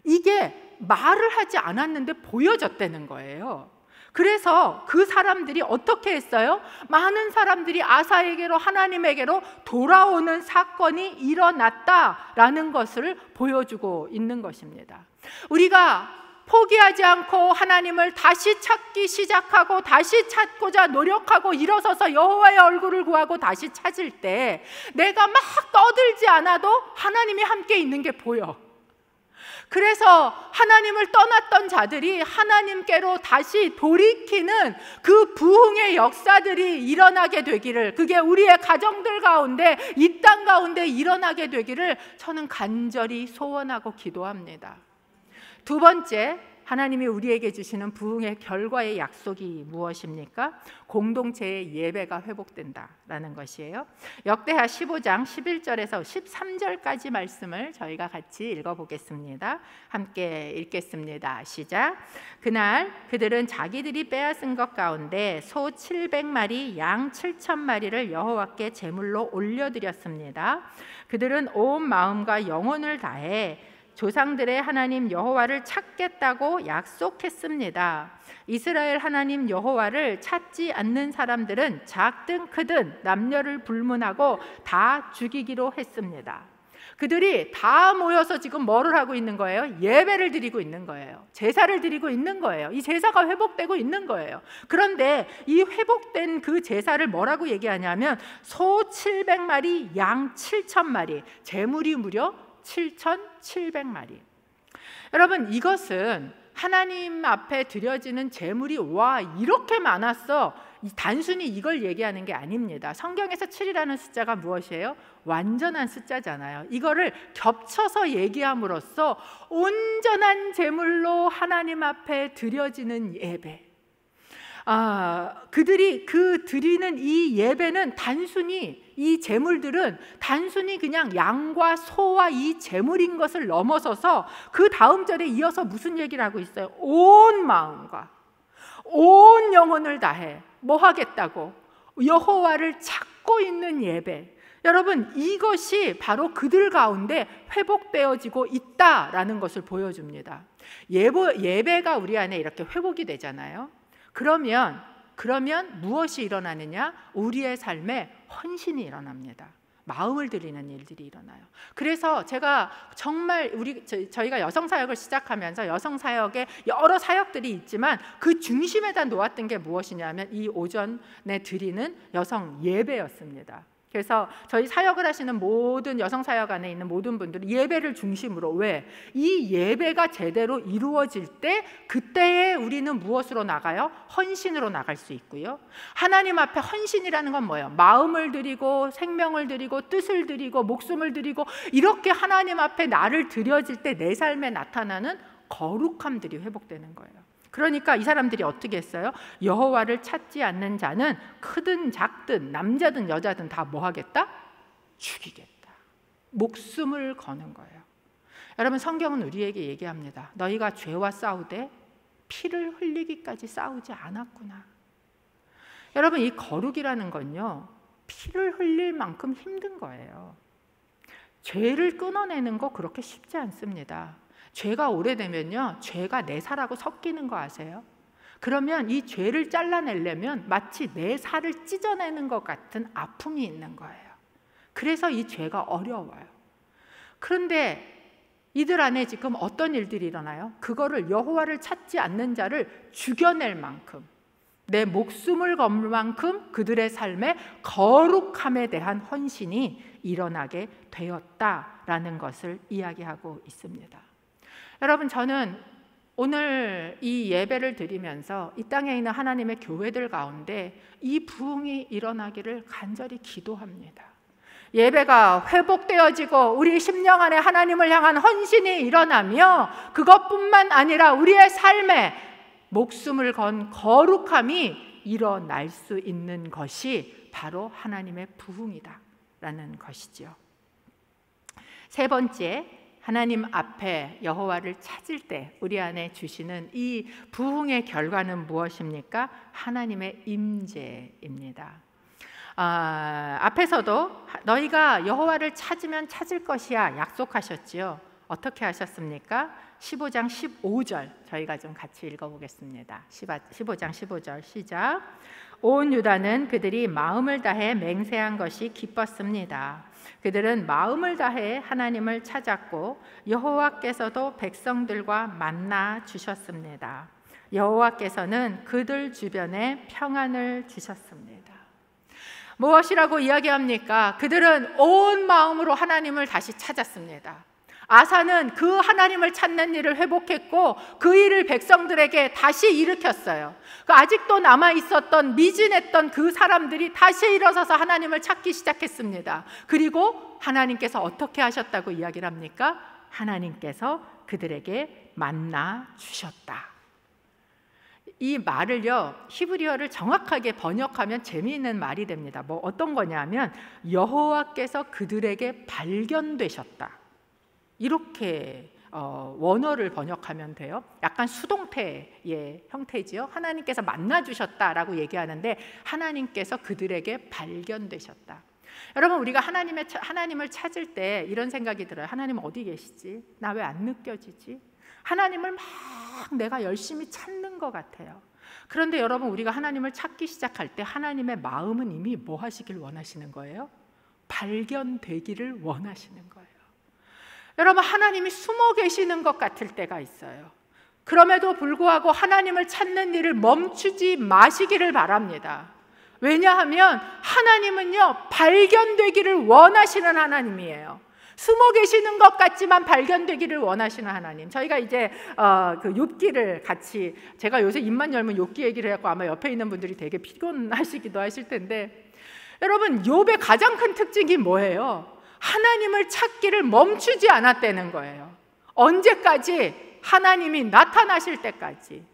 이게 말을 하지 않았는데 보여졌다는 거예요. 그래서 그 사람들이 어떻게 했어요? 많은 사람들이 아사에게로, 하나님에게로 돌아오는 사건이 일어났다라는 것을 보여주고 있는 것입니다. 우리가 포기하지 않고 하나님을 다시 찾기 시작하고 다시 찾고자 노력하고 일어서서 여호와의 얼굴을 구하고 다시 찾을 때 내가 막 떠들지 않아도 하나님이 함께 있는 게 보여. 그래서 하나님을 떠났던 자들이 하나님께로 다시 돌이키는 그 부흥의 역사들이 일어나게 되기를, 그게 우리의 가정들 가운데, 이 땅 가운데 일어나게 되기를 저는 간절히 소원하고 기도합니다. 두 번째, 하나님이 우리에게 주시는 부흥의 결과의 약속이 무엇입니까? 공동체의 예배가 회복된다라는 것이에요. 역대하 15장 11절에서 13절까지 말씀을 저희가 같이 읽어보겠습니다. 함께 읽겠습니다. 시작. 그날 그들은 자기들이 빼앗은 것 가운데 소 700마리, 양 7,000마리를 여호와께 제물로 올려드렸습니다. 그들은 온 마음과 영혼을 다해 조상들의 하나님 여호와를 찾겠다고 약속했습니다. 이스라엘 하나님 여호와를 찾지 않는 사람들은 작든 크든 남녀를 불문하고 다 죽이기로 했습니다. 그들이 다 모여서 지금 뭐를 하고 있는 거예요? 예배를 드리고 있는 거예요. 제사를 드리고 있는 거예요. 이 제사가 회복되고 있는 거예요. 그런데 이 회복된 그 제사를 뭐라고 얘기하냐면 소 700마리, 양 7,000마리, 제물이 무려 7,700마리. 여러분, 이것은 하나님 앞에 드려지는 제물이 와 이렇게 많았어, 단순히 이걸 얘기하는 게 아닙니다. 성경에서 7이라는 숫자가 무엇이에요? 완전한 숫자잖아요. 이거를 겹쳐서 얘기함으로써 온전한 제물로 하나님 앞에 드려지는 예배, 그들이 드리는 이 예배는 단순히, 이 제물들은 단순히 그냥 양과 소와 이 제물인 것을 넘어서서 그 다음 절에 이어서 무슨 얘기를 하고 있어요? 온 마음과 온 영혼을 다해 뭐 하겠다고? 여호와를 찾고 있는 예배. 여러분, 이것이 바로 그들 가운데 회복되어지고 있다라는 것을 보여줍니다. 예배가 우리 안에 이렇게 회복이 되잖아요. 그러면 무엇이 일어나느냐? 우리의 삶에 헌신이 일어납니다. 마음을 드리는 일들이 일어나요. 그래서 제가 정말 저희가 여성 사역을 시작하면서 여성 사역에 여러 사역들이 있지만 그 중심에다 놓았던 게 무엇이냐면 이 오전에 드리는 여성 예배였습니다. 그래서 저희 사역을 하시는 모든 여성 사역 안에 있는 모든 분들이 예배를 중심으로, 왜? 이 예배가 제대로 이루어질 때 그때에 우리는 무엇으로 나가요? 헌신으로 나갈 수 있고요. 하나님 앞에 헌신이라는 건 뭐예요? 마음을 드리고 생명을 드리고 뜻을 드리고 목숨을 드리고 이렇게 하나님 앞에 나를 드려질 때 내 삶에 나타나는 거룩함들이 회복되는 거예요. 그러니까 이 사람들이 어떻게 했어요? 여호와를 찾지 않는 자는 크든 작든 남자든 여자든 다 뭐 하겠다? 죽이겠다. 목숨을 거는 거예요. 여러분, 성경은 우리에게 얘기합니다. 너희가 죄와 싸우되 피를 흘리기까지 싸우지 않았구나. 여러분, 이 거룩이라는 건요, 피를 흘릴 만큼 힘든 거예요. 죄를 끊어내는 거 그렇게 쉽지 않습니다. 죄가 오래되면요, 죄가 내 살하고 섞이는 거 아세요? 그러면 이 죄를 잘라내려면 마치 내 살을 찢어내는 것 같은 아픔이 있는 거예요. 그래서 이 죄가 어려워요. 그런데 이들 안에 지금 어떤 일들이 일어나요? 그거를 여호와를 찾지 않는 자를 죽여낼 만큼, 내 목숨을 걸 만큼 그들의 삶에 거룩함에 대한 헌신이 일어나게 되었다라는 것을 이야기하고 있습니다. 여러분, 저는 오늘 이 예배를 드리면서 이 땅에 있는 하나님의 교회들 가운데 이 부흥이 일어나기를 간절히 기도합니다. 예배가 회복되어지고 우리 심령 안에 하나님을 향한 헌신이 일어나며 그것뿐만 아니라 우리의 삶에 목숨을 건 거룩함이 일어날 수 있는 것이 바로 하나님의 부흥이다라는 것이죠. 세 번째, 하나님 앞에 여호와를 찾을 때 우리 안에 주시는 이 부흥의 결과는 무엇입니까? 하나님의 임재입니다. 앞에서도 너희가 여호와를 찾으면 찾을 것이야 약속하셨지요. 어떻게 하셨습니까? 15장 15절 저희가 좀 같이 읽어보겠습니다. 15장 15절 시작. 온 유다는 그들이 마음을 다해 맹세한 것이 기뻤습니다. 그들은 마음을 다해 하나님을 찾았고 여호와께서도 백성들과 만나 주셨습니다. 여호와께서는 그들 주변에 평안을 주셨습니다. 무엇이라고 이야기합니까? 그들은 온 마음으로 하나님을 다시 찾았습니다. 아사는 그 하나님을 찾는 일을 회복했고 그 일을 백성들에게 다시 일으켰어요. 아직도 남아있었던 미진했던 그 사람들이 다시 일어서서 하나님을 찾기 시작했습니다. 그리고 하나님께서 어떻게 하셨다고 이야기를 합니까? 하나님께서 그들에게 만나 주셨다. 이 말을요, 히브리어를 정확하게 번역하면 재미있는 말이 됩니다. 뭐 어떤 거냐면 여호와께서 그들에게 발견되셨다, 이렇게 원어를 번역하면 돼요. 약간 수동태의 형태지요. 하나님께서 만나주셨다라고 얘기하는데 하나님께서 그들에게 발견되셨다. 여러분, 우리가 하나님을 찾을 때 이런 생각이 들어요. 하나님 어디 계시지? 나 왜 안 느껴지지? 하나님을 막 내가 열심히 찾는 것 같아요. 그런데 여러분, 우리가 하나님을 찾기 시작할 때 하나님의 마음은 이미 뭐 하시길 원하시는 거예요? 발견되기를 원하시는 거예요. 여러분, 하나님이 숨어 계시는 것 같을 때가 있어요. 그럼에도 불구하고 하나님을 찾는 일을 멈추지 마시기를 바랍니다. 왜냐하면 하나님은요, 발견되기를 원하시는 하나님이에요. 숨어 계시는 것 같지만 발견되기를 원하시는 하나님. 저희가 이제 그 욥기를 같이, 제가 요새 입만 열면 욥기 얘기를 해갖고 아마 옆에 있는 분들이 되게 피곤하시기도 하실 텐데, 여러분, 욥의 가장 큰 특징이 뭐예요? 하나님을 찾기를 멈추지 않았다는 거예요. 언제까지? 하나님이 나타나실 때까지.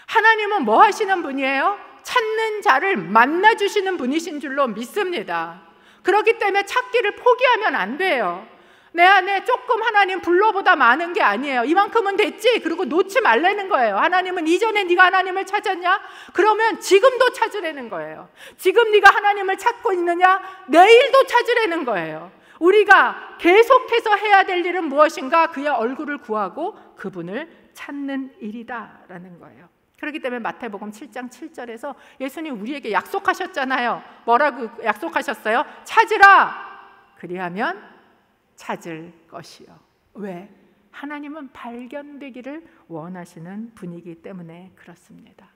하나님은 뭐 하시는 분이에요? 찾는 자를 만나주시는 분이신 줄로 믿습니다. 그렇기 때문에 찾기를 포기하면 안 돼요. 내 안에 조금 하나님 불러보다 많은 게 아니에요. 이만큼은 됐지? 그리고 놓지 말라는 거예요. 하나님은 이전에 네가 하나님을 찾았냐? 그러면 지금도 찾으라는 거예요. 지금 네가 하나님을 찾고 있느냐? 내일도 찾으라는 거예요. 우리가 계속해서 해야 될 일은 무엇인가? 그의 얼굴을 구하고 그분을 찾는 일이다라는 거예요. 그렇기 때문에 마태복음 7장 7절에서 예수님 우리에게 약속하셨잖아요. 뭐라고 약속하셨어요? 찾으라! 그리하면 찾을 것이요. 왜? 하나님은 발견되기를 원하시는 분이기 때문에 그렇습니다.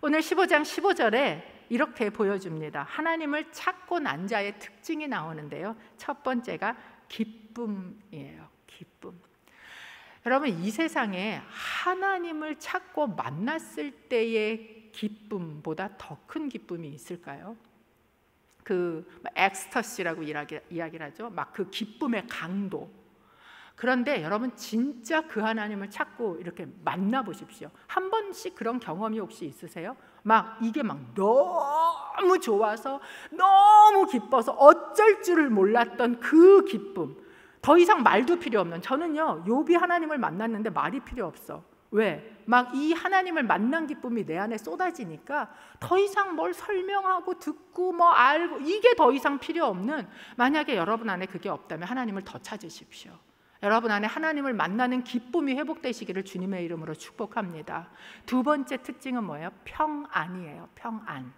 오늘 15장 15절에 이렇게 보여줍니다. 하나님을 찾고 난 자의 특징이 나오는데요. 첫 번째가 기쁨이에요. 기쁨. 여러분, 이 세상에 하나님을 찾고 만났을 때의 기쁨보다 더 큰 기쁨이 있을까요? 그 엑스터시라고 이야기를 하죠. 막 그 기쁨의 강도. 그런데 여러분, 진짜 그 하나님을 찾고 이렇게 만나보십시오. 한 번씩 그런 경험이 혹시 있으세요? 막 이게 막 너무 좋아서 너무 기뻐서 어쩔 줄을 몰랐던 그 기쁨, 더 이상 말도 필요 없는, 저는요 욥이 하나님을 만났는데 말이 필요 없어. 왜? 막 이 하나님을 만난 기쁨이 내 안에 쏟아지니까 더 이상 뭘 설명하고 듣고 뭐 알고 이게 더 이상 필요 없는, 만약에 여러분 안에 그게 없다면 하나님을 더 찾으십시오. 여러분 안에 하나님을 만나는 기쁨이 회복되시기를 주님의 이름으로 축복합니다. 두 번째 특징은 뭐예요? 평안이에요. 평안.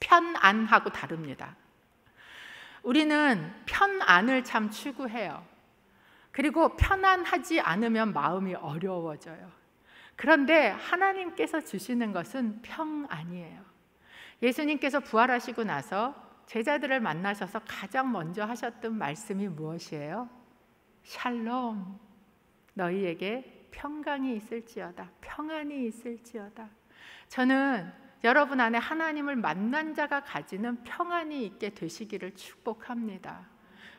편안하고 다릅니다. 우리는 편안을 참 추구해요. 그리고 편안하지 않으면 마음이 어려워져요. 그런데 하나님께서 주시는 것은 평안이에요. 예수님께서 부활하시고 나서 제자들을 만나셔서 가장 먼저 하셨던 말씀이 무엇이에요? 샬롬, 너희에게 평강이 있을지어다, 평안이 있을지어다. 저는 여러분 안에 하나님을 만난 자가 가지는 평안이 있게 되시기를 축복합니다.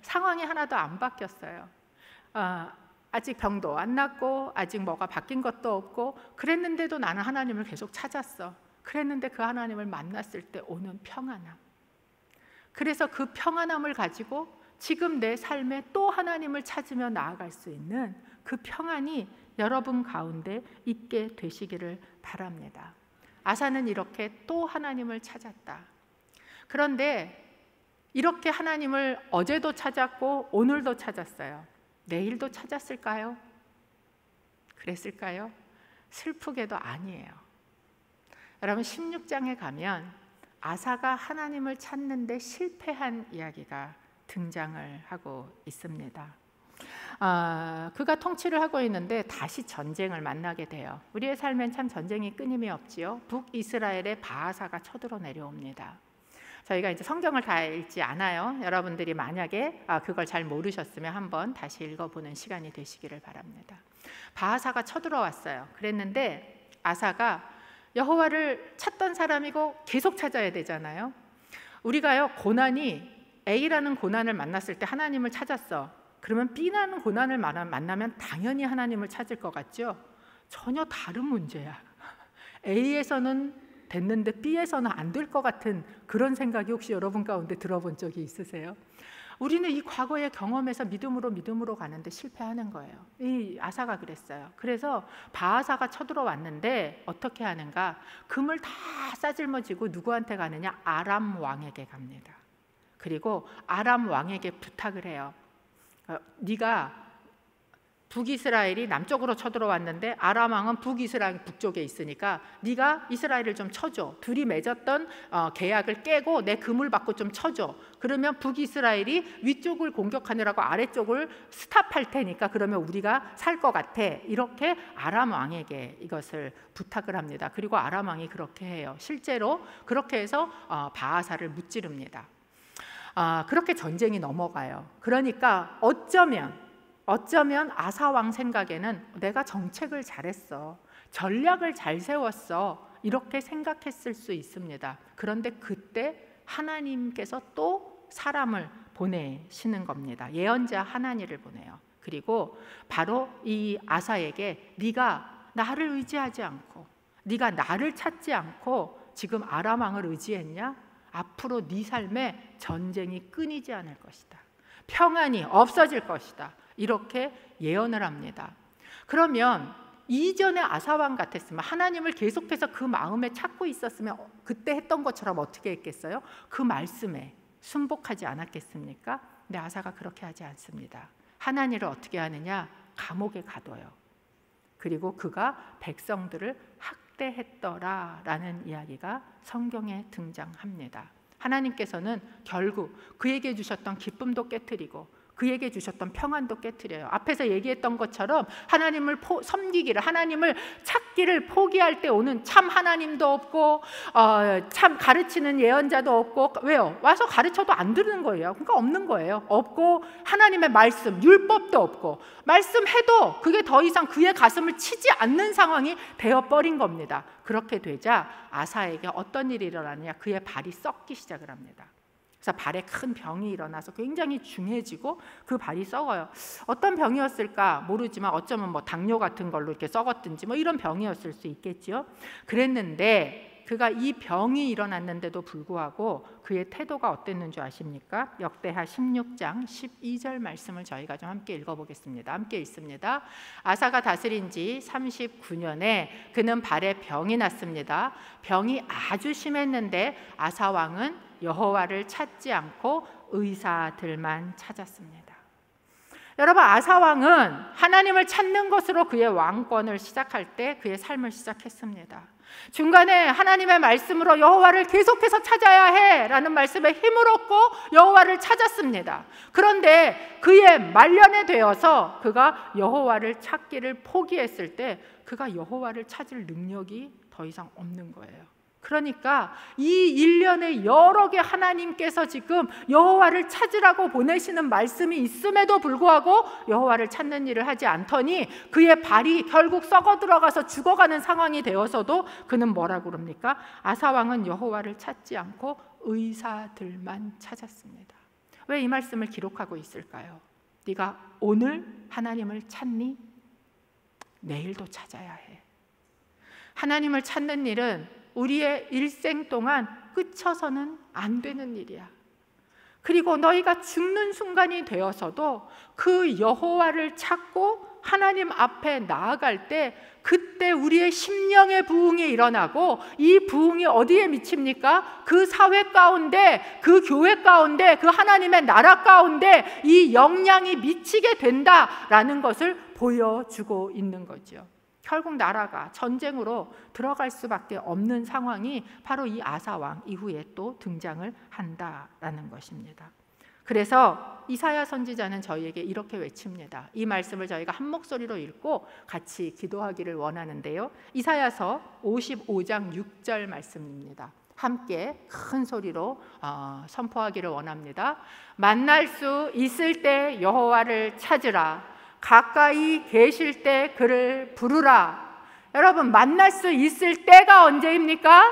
상황이 하나도 안 바뀌었어요. 아직 병도 안 낫고 아직 뭐가 바뀐 것도 없고 그랬는데도 나는 하나님을 계속 찾았어. 그랬는데 그 하나님을 만났을 때 오는 평안함, 그래서 그 평안함을 가지고 지금 내 삶에 또 하나님을 찾으며 나아갈 수 있는 그 평안이 여러분 가운데 있게 되시기를 바랍니다. 아사는 이렇게 또 하나님을 찾았다. 그런데 이렇게 하나님을 어제도 찾았고 오늘도 찾았어요. 내일도 찾았을까요? 그랬을까요? 슬프게도 아니에요. 여러분 16장에 가면 아사가 하나님을 찾는데 실패한 이야기가 등장을 하고 있습니다. 그가 통치를 하고 있는데 다시 전쟁을 만나게 돼요. 우리의 삶엔 참 전쟁이 끊임이 없지요. 북이스라엘의 바하사가 쳐들어 내려옵니다. 저희가 이제 성경을 다 읽지 않아요. 여러분들이 만약에 그걸 잘 모르셨으면 한번 다시 읽어보는 시간이 되시기를 바랍니다. 바하사가 쳐들어왔어요. 그랬는데 아사가 여호와를 찾던 사람이고 계속 찾아야 되잖아요. 우리가요 고난이 A라는 고난을 만났을 때 하나님을 찾았어. 그러면 B라는 고난을 만나면 당연히 하나님을 찾을 것 같죠? 전혀 다른 문제야. A에서는 됐는데 B에서는 안 될 것 같은 그런 생각이 혹시 여러분 가운데 들어본 적이 있으세요? 우리는 이 과거의 경험에서 믿음으로 가는데 실패하는 거예요. 이 아사가 그랬어요. 그래서 바하사가 쳐들어왔는데 어떻게 하는가? 금을 다 싸질머지고 누구한테 가느냐? 아람 왕에게 갑니다. 그리고 아람 왕에게 부탁을 해요. 네가 북이스라엘이 남쪽으로 쳐들어왔는데 아람 왕은 북이스라엘 북쪽에 있으니까 네가 이스라엘을 좀 쳐줘. 둘이 맺었던 계약을 깨고 내 금을 받고 좀 쳐줘. 그러면 북이스라엘이 위쪽을 공격하느라고 아래쪽을 스탑할 테니까 그러면 우리가 살 것 같아. 이렇게 아람 왕에게 이것을 부탁을 합니다. 그리고 아람 왕이 그렇게 해요. 실제로 그렇게 해서 바하사를 무찌릅니다. 그렇게 전쟁이 넘어가요. 그러니까 어쩌면 아사왕 생각에는 내가 정책을 잘했어, 전략을 잘 세웠어, 이렇게 생각했을 수 있습니다. 그런데 그때 하나님께서 또 사람을 보내시는 겁니다. 예언자 하나니를 보내요. 그리고 바로 이 아사에게 네가 나를 의지하지 않고 네가 나를 찾지 않고 지금 아람 왕을 의지했냐? 앞으로 네 삶에 전쟁이 끊이지 않을 것이다. 평안이 없어질 것이다. 이렇게 예언을 합니다. 그러면 이전의 아사왕 같았으면 하나님을 계속해서 그 마음에 찾고 있었으면 그때 했던 것처럼 어떻게 했겠어요? 그 말씀에 순복하지 않았겠습니까? 근데 아사가 그렇게 하지 않습니다. 하나님을 어떻게 하느냐? 감옥에 가둬요. 그리고 그가 백성들을 학대했더라라는 이야기가 성경에 등장합니다. 하나님께서는 결국 그에게 주셨던 기쁨도 깨트리고 그에게 주셨던 평안도 깨트려요. 앞에서 얘기했던 것처럼 하나님을 섬기기를, 하나님을 찾기를 포기할 때 오는 참 하나님도 없고 참 가르치는 예언자도 없고, 왜요? 와서 가르쳐도 안 들은 거예요. 그러니까 없는 거예요. 없고 하나님의 말씀, 율법도 없고 말씀해도 그게 더 이상 그의 가슴을 치지 않는 상황이 되어버린 겁니다. 그렇게 되자 아사에게 어떤 일이 일어나느냐? 그의 발이 썩기 시작을 합니다. 그래서 발에 큰 병이 일어나서 굉장히 중해지고 그 발이 썩어요. 어떤 병이었을까 모르지만 어쩌면 뭐 당뇨 같은 걸로 이렇게 썩었든지 뭐 이런 병이었을 수 있겠죠. 그랬는데 그가 이 병이 일어났는데도 불구하고 그의 태도가 어땠는 줄 아십니까? 역대하 16장 12절 말씀을 저희가 좀 함께 읽어보겠습니다. 함께 읽습니다. 아사가 다스린 지 39년에 그는 발에 병이 났습니다. 병이 아주 심했는데 아사 왕은 여호와를 찾지 않고 의사들만 찾았습니다. 여러분, 아사 왕은 하나님을 찾는 것으로 그의 왕권을 시작할 때 그의 삶을 시작했습니다. 중간에 하나님의 말씀으로 여호와를 계속해서 찾아야 해라는 말씀에 힘을 얻고 여호와를 찾았습니다. 그런데 그의 말년에 되어서 그가 여호와를 찾기를 포기했을 때 그가 여호와를 찾을 능력이 더 이상 없는 거예요. 그러니까 이 일년에 여러 개 하나님께서 지금 여호와를 찾으라고 보내시는 말씀이 있음에도 불구하고 여호와를 찾는 일을 하지 않더니 그의 발이 결국 썩어 들어가서 죽어가는 상황이 되어서도 그는 뭐라고 그럽니까? 아사 왕은 여호와를 찾지 않고 의사들만 찾았습니다. 왜 이 말씀을 기록하고 있을까요? 네가 오늘 하나님을 찾니? 내일도 찾아야 해. 하나님을 찾는 일은 우리의 일생 동안 끝쳐서는 안 되는 일이야. 그리고 너희가 죽는 순간이 되어서도 그 여호와를 찾고 하나님 앞에 나아갈 때 그때 우리의 심령의 부흥이 일어나고 이 부흥이 어디에 미칩니까? 그 사회 가운데, 그 교회 가운데, 그 하나님의 나라 가운데 이 영향이 미치게 된다라는 것을 보여주고 있는 거죠. 결국 나라가 전쟁으로 들어갈 수밖에 없는 상황이 바로 이 아사 왕 이후에 또 등장을 한다라는 것입니다. 그래서 이사야 선지자는 저희에게 이렇게 외칩니다. 이 말씀을 저희가 한 목소리로 읽고 같이 기도하기를 원하는데요. 이사야서 55장 6절 말씀입니다. 함께 큰 소리로 선포하기를 원합니다. 만날 수 있을 때 여호와를 찾으라. 가까이 계실 때 그를 부르라. 여러분, 만날 수 있을 때가 언제입니까?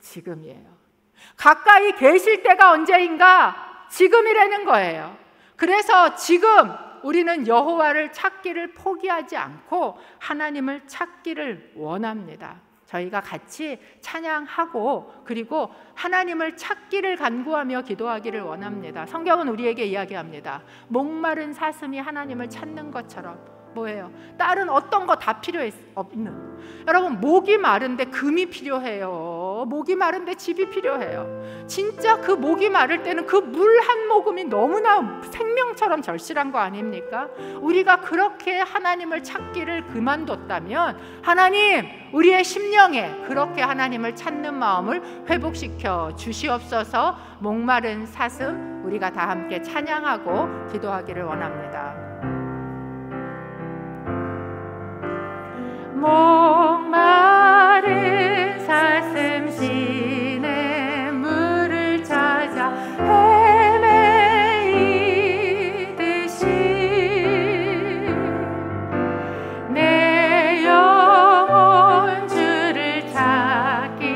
지금이에요. 가까이 계실 때가 언제인가? 지금이라는 거예요. 그래서 지금 우리는 여호와를 찾기를 포기하지 않고 하나님을 찾기를 원합니다. 저희가 같이 찬양하고 그리고 하나님을 찾기를 간구하며 기도하기를 원합니다. 성경은 우리에게 이야기합니다. 목마른 사슴이 하나님을 찾는 것처럼. 뭐예요? 다른 어떤 거 다 필요 없는. 여러분, 목이 마른데 금이 필요해요. 목이 마른데 집이 필요해요. 진짜 그 목이 마를 때는 그 물 한 모금이 너무나 생명처럼 절실한 거 아닙니까? 우리가 그렇게 하나님을 찾기를 그만뒀다면 하나님, 우리의 심령에 그렇게 하나님을 찾는 마음을 회복시켜 주시옵소서. 목마른 사슴, 우리가 다 함께 찬양하고 기도하기를 원합니다. 목마른 사슴 시내 물을 찾아 헤매이듯이 내 영혼 주를 찾기에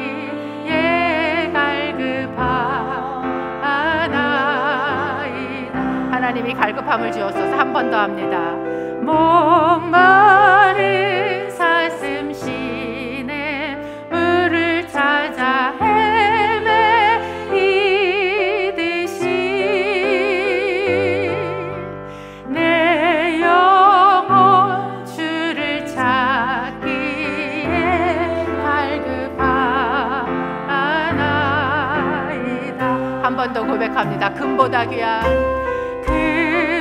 갈급하나이다. 하나님이 갈급함을 주옵소서. 한 번 더 합니다. 목마른 사슴 시내 물을 찾아 헤매이듯이 내 영혼 주를 찾기에 갈급하나이다. 한 번 더 고백합니다. 금보다 귀한,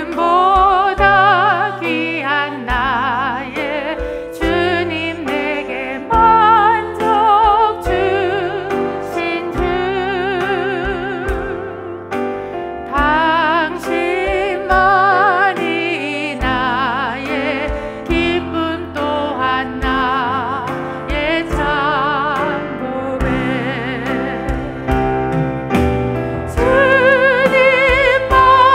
금보다 귀한 나의 주님, 내게 만족 주신 주, 당신만이 나의 기쁨 또한 나의 참고배. 주님만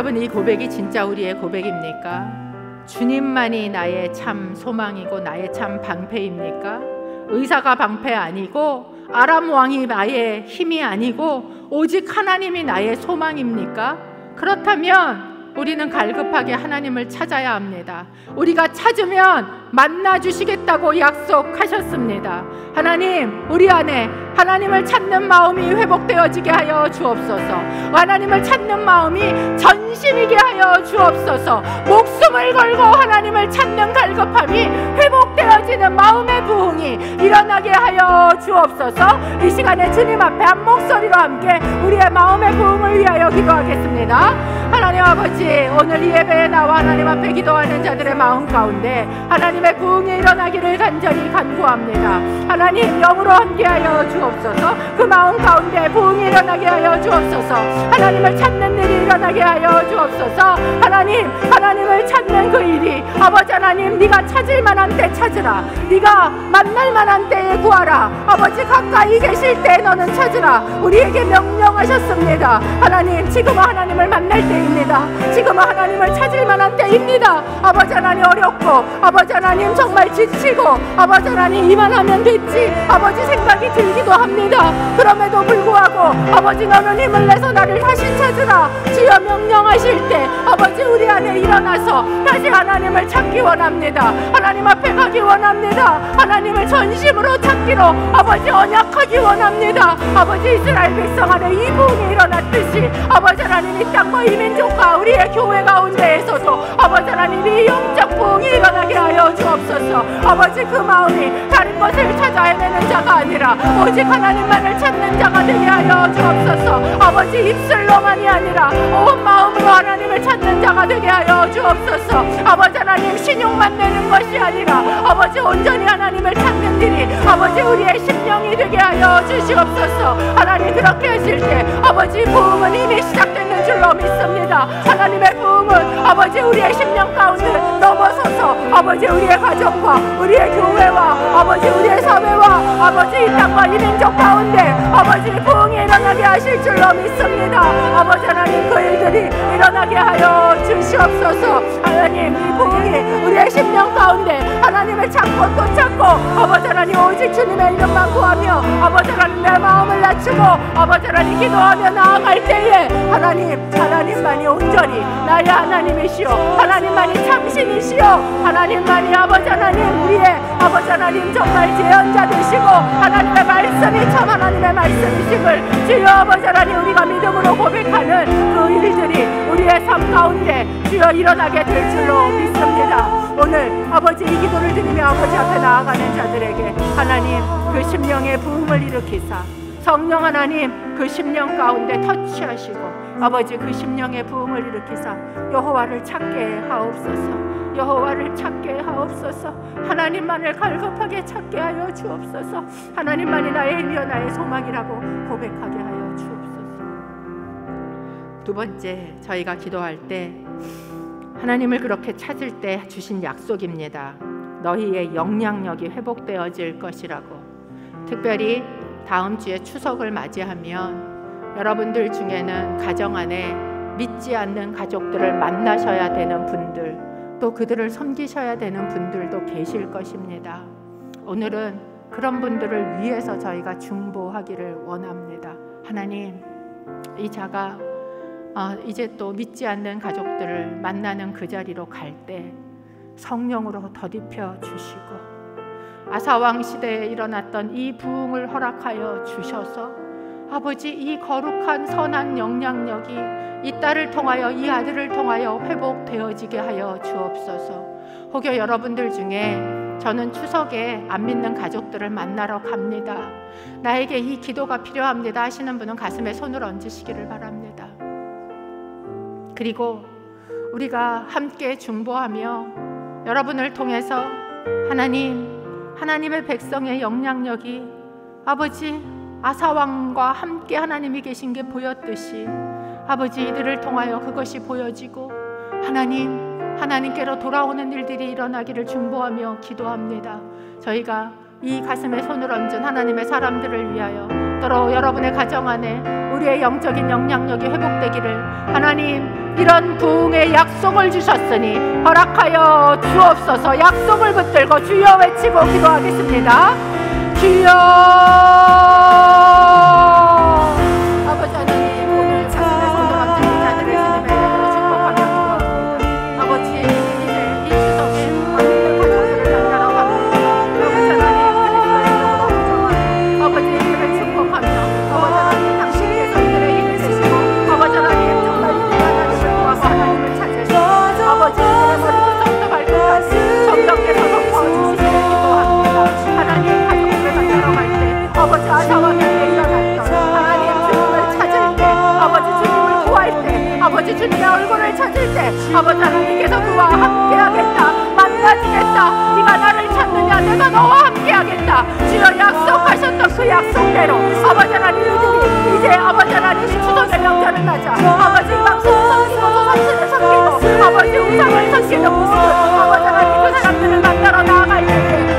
여러분, 이 고백이 진짜 우리의 고백입니까? 주님만이 나의 참 소망이고 나의 참 방패입니까? 의사가 방패 아니고 아람 왕이 나의 힘이 아니고 오직 하나님이 나의 소망입니까? 그렇다면 우리는 갈급하게 하나님을 찾아야 합니다. 우리가 찾으면 만나 주시겠다고 약속하셨습니다. 하나님, 우리 안에 하나님을 찾는 마음이 회복되어지게 하여 주옵소서. 하나님을 찾는 마음이 전심이게 하여 주옵소서. 목숨을 걸고 하나님을 찾는 갈급함이 회복되어지는 마음의 부흥이 일어나게 하여 주옵소서. 이 시간에 주님 앞에 한 목소리로 함께 우리의 마음의 부흥을 위하여 기도하겠습니다. 하나님 아버지, 오늘 이 예배에 나와 하나님 앞에 기도하는 자들의 마음 가운데 하나님의 부흥이 일어나기를 간절히 간구합니다. 하나님, 영으로 함께하여 주옵소서. 그 마음 가운데 부흥이 일어나게 하여 주옵소서. 하나님을 찾는 일이 일어나게 하여 주옵소서. 하나님, 하나님을 찾는 그 일이 아버지 하나님, 네가 찾을 만한 때 찾으라. 네가 만날 만한 때에 구하라. 아버지, 가까이 계실 때 너는 찾으라. 우리에게 명령하셨습니다. 하나님, 지금은 하나님을 만날 때입니다. 지금은 하나님을 찾을 만한 때입니다. 아버지 하나님, 어렵고 아버지 하나님 정말 지치고 아버지 하나님 이만하면 됐지 아버지 생각이 들기도 합니다. 그럼에도 불구하고 아버지, 너는 힘을 내서 나를 다시 찾으라. 주여 명령하실 때 아버지, 우리 안에 일어나서 다시 하나님을 찾기 원합니다. 하나님 앞에 가기 원합니다. 하나님을 전심으로 찾기로 아버지 언약하기 원합니다. 아버지, 이스라엘 백성 안에 이 부흥이 일어났듯이 아버지 하나님, 이 땅과 이 민족과 우리의 교회 가운데에서도 아버지 하나님, 이 영적 부흥이 일어나게 하여 주옵소서. 아버지, 그 마음이 다른 것을 찾아 헤매는 자가 아니라 오직 하나님만을 찾는 자가 되게 하여 주옵소서. 아버지, 입술로만이 아니라 온 마음으로 하나님을 찾는 자가 되게 하여 주옵소서. 아버지 하나님, 신용만 내는 것이 아니라 아버지, 온전히 하나님을 찾는 일이 아버지 우리의 심령이 되게 하여 주시옵소서. 하나님, 그렇게 하실 때 아버지, 부흥은 이미 시작되는 줄로 믿습니다. 하나님의 부흥은 아버지 우리의 심령 가운데 넘어서서 아버지 우리의 가정과 우리의 교회와 아버지 우리의 사회와 아버지 이 땅과 이 민족 가운데 아버지 부흥이 일어나게 하실 줄로 믿습니다. 아버지 하나님, 그 일들이 일어나게 하여 주시옵소서. 하나님, 이 부흥이 우리의 심령 가운데 하나님을 찾고 또 찾고 아버지 하나님, 오직 주님의 이름만 구하며 아버지 하나님, 내 마음을 낮추고 아버지 하나님 기도하며 나아갈 때에 하나님만이 온전히 나의 하나님이시오. 하나님만이 참신이시오. 하나님만이 아버지 하나님, 우리의 아버지 하나님 정말 제언자 되시고 하나님의 말씀이 참 하나님의 말씀이심을 주여 아버지 하나님, 우리가 믿음으로 고백하는 그 일들이 우리의 삶 가운데 주여 일어나게 될 줄로 믿습니다. 오늘 아버지, 이 기도를 드리며 아버지 앞에 나아가는 자들에게 하나님, 그 심령의 부흥을 일으키사 성령 하나님, 그 심령 가운데 터치하시고 아버지, 그 심령의 부흥을 일으키사 여호와를 찾게 하옵소서. 여호와를 찾게 하옵소서. 하나님만을 갈급하게 찾게 하여 주옵소서. 하나님만이 나의 힘이여 나의 소망이라고 고백하게 하여 주옵소서. 두 번째, 저희가 기도할 때 하나님을 그렇게 찾을 때 주신 약속입니다. 너희의 영향력이 회복되어질 것이라고. 특별히 다음 주에 추석을 맞이하면 여러분들 중에는 가정 안에 믿지 않는 가족들을 만나셔야 되는 분들, 또 그들을 섬기셔야 되는 분들도 계실 것입니다. 오늘은 그런 분들을 위해서 저희가 중보하기를 원합니다. 하나님, 이 자가 이제 또 믿지 않는 가족들을 만나는 그 자리로 갈 때 성령으로 덧입혀 주시고 아사왕 시대에 일어났던 이 부흥을 허락하여 주셔서 아버지, 이 거룩한 선한 영향력이 이 딸을 통하여 이 아들을 통하여 회복되어지게 하여 주옵소서. 혹여 여러분들 중에 저는 추석에 안 믿는 가족들을 만나러 갑니다, 나에게 이 기도가 필요합니다 하시는 분은 가슴에 손을 얹으시기를 바랍니다. 그리고 우리가 함께 중보하며 여러분을 통해서 하나님의 백성의 영향력이 아버지 아사왕과 함께 하나님이 계신 게 보였듯이 아버지, 이들을 통하여 그것이 보여지고 하나님께로 돌아오는 일들이 일어나기를 중보하며 기도합니다. 저희가 이 가슴에 손을 얹은 하나님의 사람들을 위하여 회복되도록 여러분의 가정 안에 우리의 영적인 영향력이 회복되기를 하나님 이런 부흥의 약속을 주셨으니 허락하여 주옵소서. 약속을 붙들고 주여 외치고 기도하겠습니다. 주여. 아버지 하나님 오늘 자신의 손을 얹은 자들을 주님의 이름으로 축복하며 기도합니다. 아버지 이제 이 추석에 어린이들 가족들을 만나러 갑니다. 아버지 하나님 그리스도의 이름으로 구조하는 아버지 이들을 축복하며 아버지 하나님 당신께서 이들의 힘이 되시고 아버지 하나님 정말 이들이 하나님을 구하고 하나님을 찾으시고 아버지 이들의 머리부터 발끝까지 성령께서 덮어주시기를 기도합니다. 하나님 가족들을 만나러 갈 때 아버지 아사와 함께 일어났던 하나님 주님을 찾을 때 아버지 주님을 구할 때 아버지 주님의 얼굴을 찾을 때 아버지 하나님께서 그와 함께하겠다. 만나주겠다. 네가 나를 찾느냐 내가 너와 함께하겠다. 주여 약속하셨던 그 약속대로 아버지 하나님 이들이 이제 아버지 하나님 추석의 명절을 맞아 아버지 방송을 섬기고 소삼신을 섬기고 아버지 우상을 섬기는 모습 아버지 하나님 그 사람들을 만나러 나아갈 때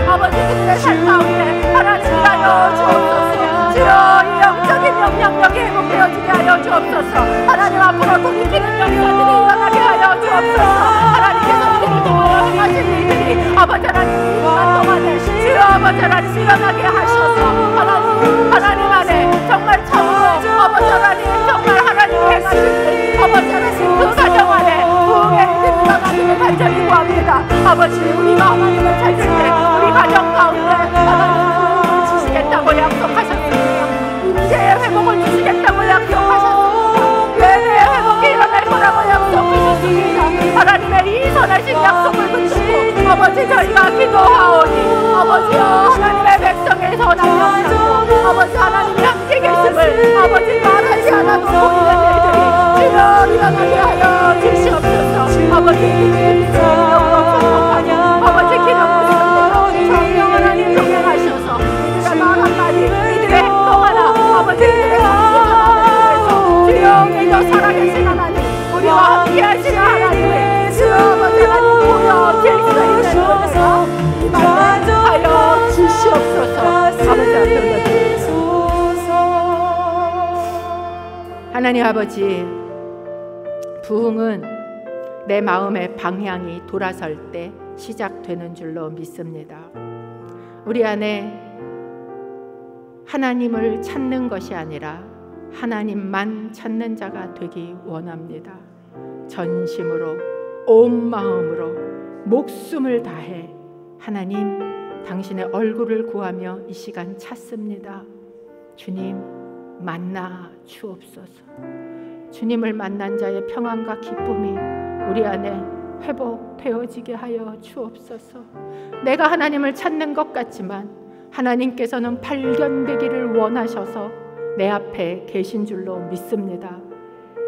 아버지 그들의 삶 가운데 하나님 하여 주옵소서. 주여 이 영적인 영향력이 회복되어지게 하여 주옵소서. 하나님 앞으로 돌이키는 역사들이 일어나게 하여 주옵소서. 하나님께서 우리를 통하여 행하신 일들이 아버지 하나님 이 시간 동안에 주여 아버지 하나님 일어나게 하셔서 하나님 안에 정말 참으로 아버지 하나님 정말 하나님 행하신 일 아버지 하나님 그 가정 안에 부흥의 일들이 일어나기를 간절히 구합니다. 아버지 우리가 하나님을 찾을 때 우리 가정 가운데 하나님 부흥을 주시겠다고 약속하셨습니다. 인재의 회복을 주시겠다고 약속하셨습니다. 예배의 회복이 일어날 거라고 약속하셨습니다. 하나님의 이 선하신 약속을 붙들고 아버지 저희가 기도하오니 아버지여 하나님의 백성의 선한 영향력 아버지 하나님이 함께 계심을 아버지 말하지 않아도 보이는 일들이 주여 일어나게 하여 주시옵소서. 아버지 이들의 영으로 축복하며 아버지 기름 부으시는 대로 성령 하나님 동행하셔서 이들의 말 한마디 이들의 행동 하나 아버지 이들의 감기가 주여 믿어 살아계신 하나님 우리와 함께 하시는 하나님의 주여 아버지 하나님 보여 질 수 있는 은혜가 임하여 주시옵소서. 아버지 앞에 하나님 아버지 부흥은 내 마음의 방향이 돌아설 때 시작되는 줄로 믿습니다. 우리 안에 하나님을 찾는 것이 아니라 하나님만 찾는 자가 되기 원합니다. 전심으로 온 마음으로 목숨을 다해 하나님 당신의 얼굴을 구하며 이 시간 찾습니다. 주님 만나 주옵소서. 주님을 만난 자의 평안과 기쁨이 우리 안에 회복되어지게 하여 주옵소서. 내가 하나님을 찾는 것 같지만 하나님께서는 발견되기를 원하셔서 내 앞에 계신 줄로 믿습니다.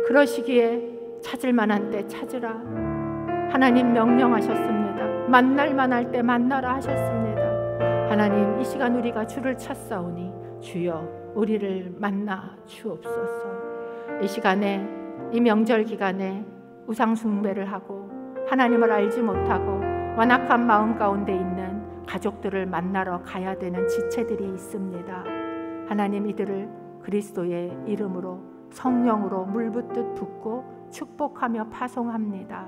그러시기에 찾을 만한 때 찾으라 하나님 명령하셨습니다. 만날 만할 때 만나라 하셨습니다. 하나님 이 시간 우리가 주를 찾사오니 주여 우리를 만나 주옵소서. 이 시간에 이 명절 기간에 우상 숭배를 하고 하나님을 알지 못하고 완악한 마음 가운데 있는 가족들을 만나러 가야 되는 지체들이 있습니다. 하나님 이들을 그리스도의 이름으로 성령으로 물붓듯 붓고 축복하며 파송합니다.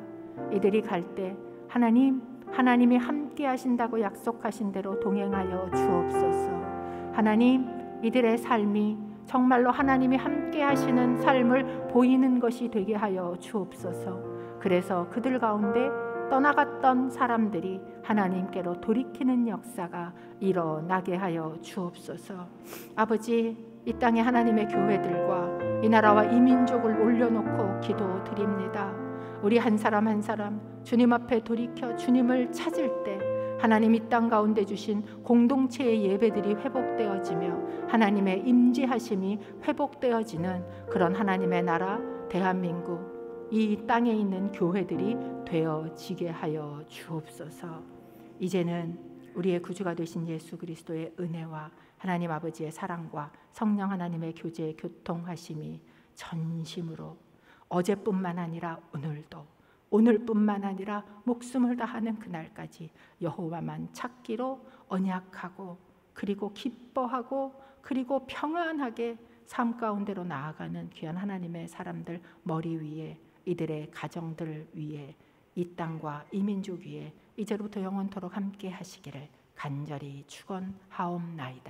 이들이 갈 때 하나님이 함께 하신다고 약속하신 대로 동행하여 주옵소서. 하나님 이들의 삶이 정말로 하나님이 함께 하시는 삶을 보이는 것이 되게 하여 주옵소서. 그래서 그들 가운데 떠나갔던 사람들이 하나님께로 돌이키는 역사가 일어나게 하여 주옵소서. 아버지 이 땅에 하나님의 교회들과 이 나라와 이 민족을 올려놓고 기도드립니다. 우리 한 사람 한 사람 주님 앞에 돌이켜 주님을 찾을 때 하나님 이 땅 가운데 주신 공동체의 예배들이 회복되어지며 하나님의 임재하심이 회복되어지는 그런 하나님의 나라 대한민국 이 땅에 있는 교회들이 되어지게 하여 주옵소서. 이제는 우리의 구주가 되신 예수 그리스도의 은혜와 하나님 아버지의 사랑과 성령 하나님의 교제 교통하심이 전심으로 어제뿐만 아니라 오늘도 오늘뿐만 아니라 목숨을 다하는 그날까지 여호와만 찾기로 언약하고 그리고 기뻐하고 그리고 평안하게 삶 가운데로 나아가는 귀한 하나님의 사람들 머리 위에, 이들의 가정들 위에, 이 땅과 이 민족 위에 이제로부터 영원토록 함께 하시기를 간절히 축원하옵나이다.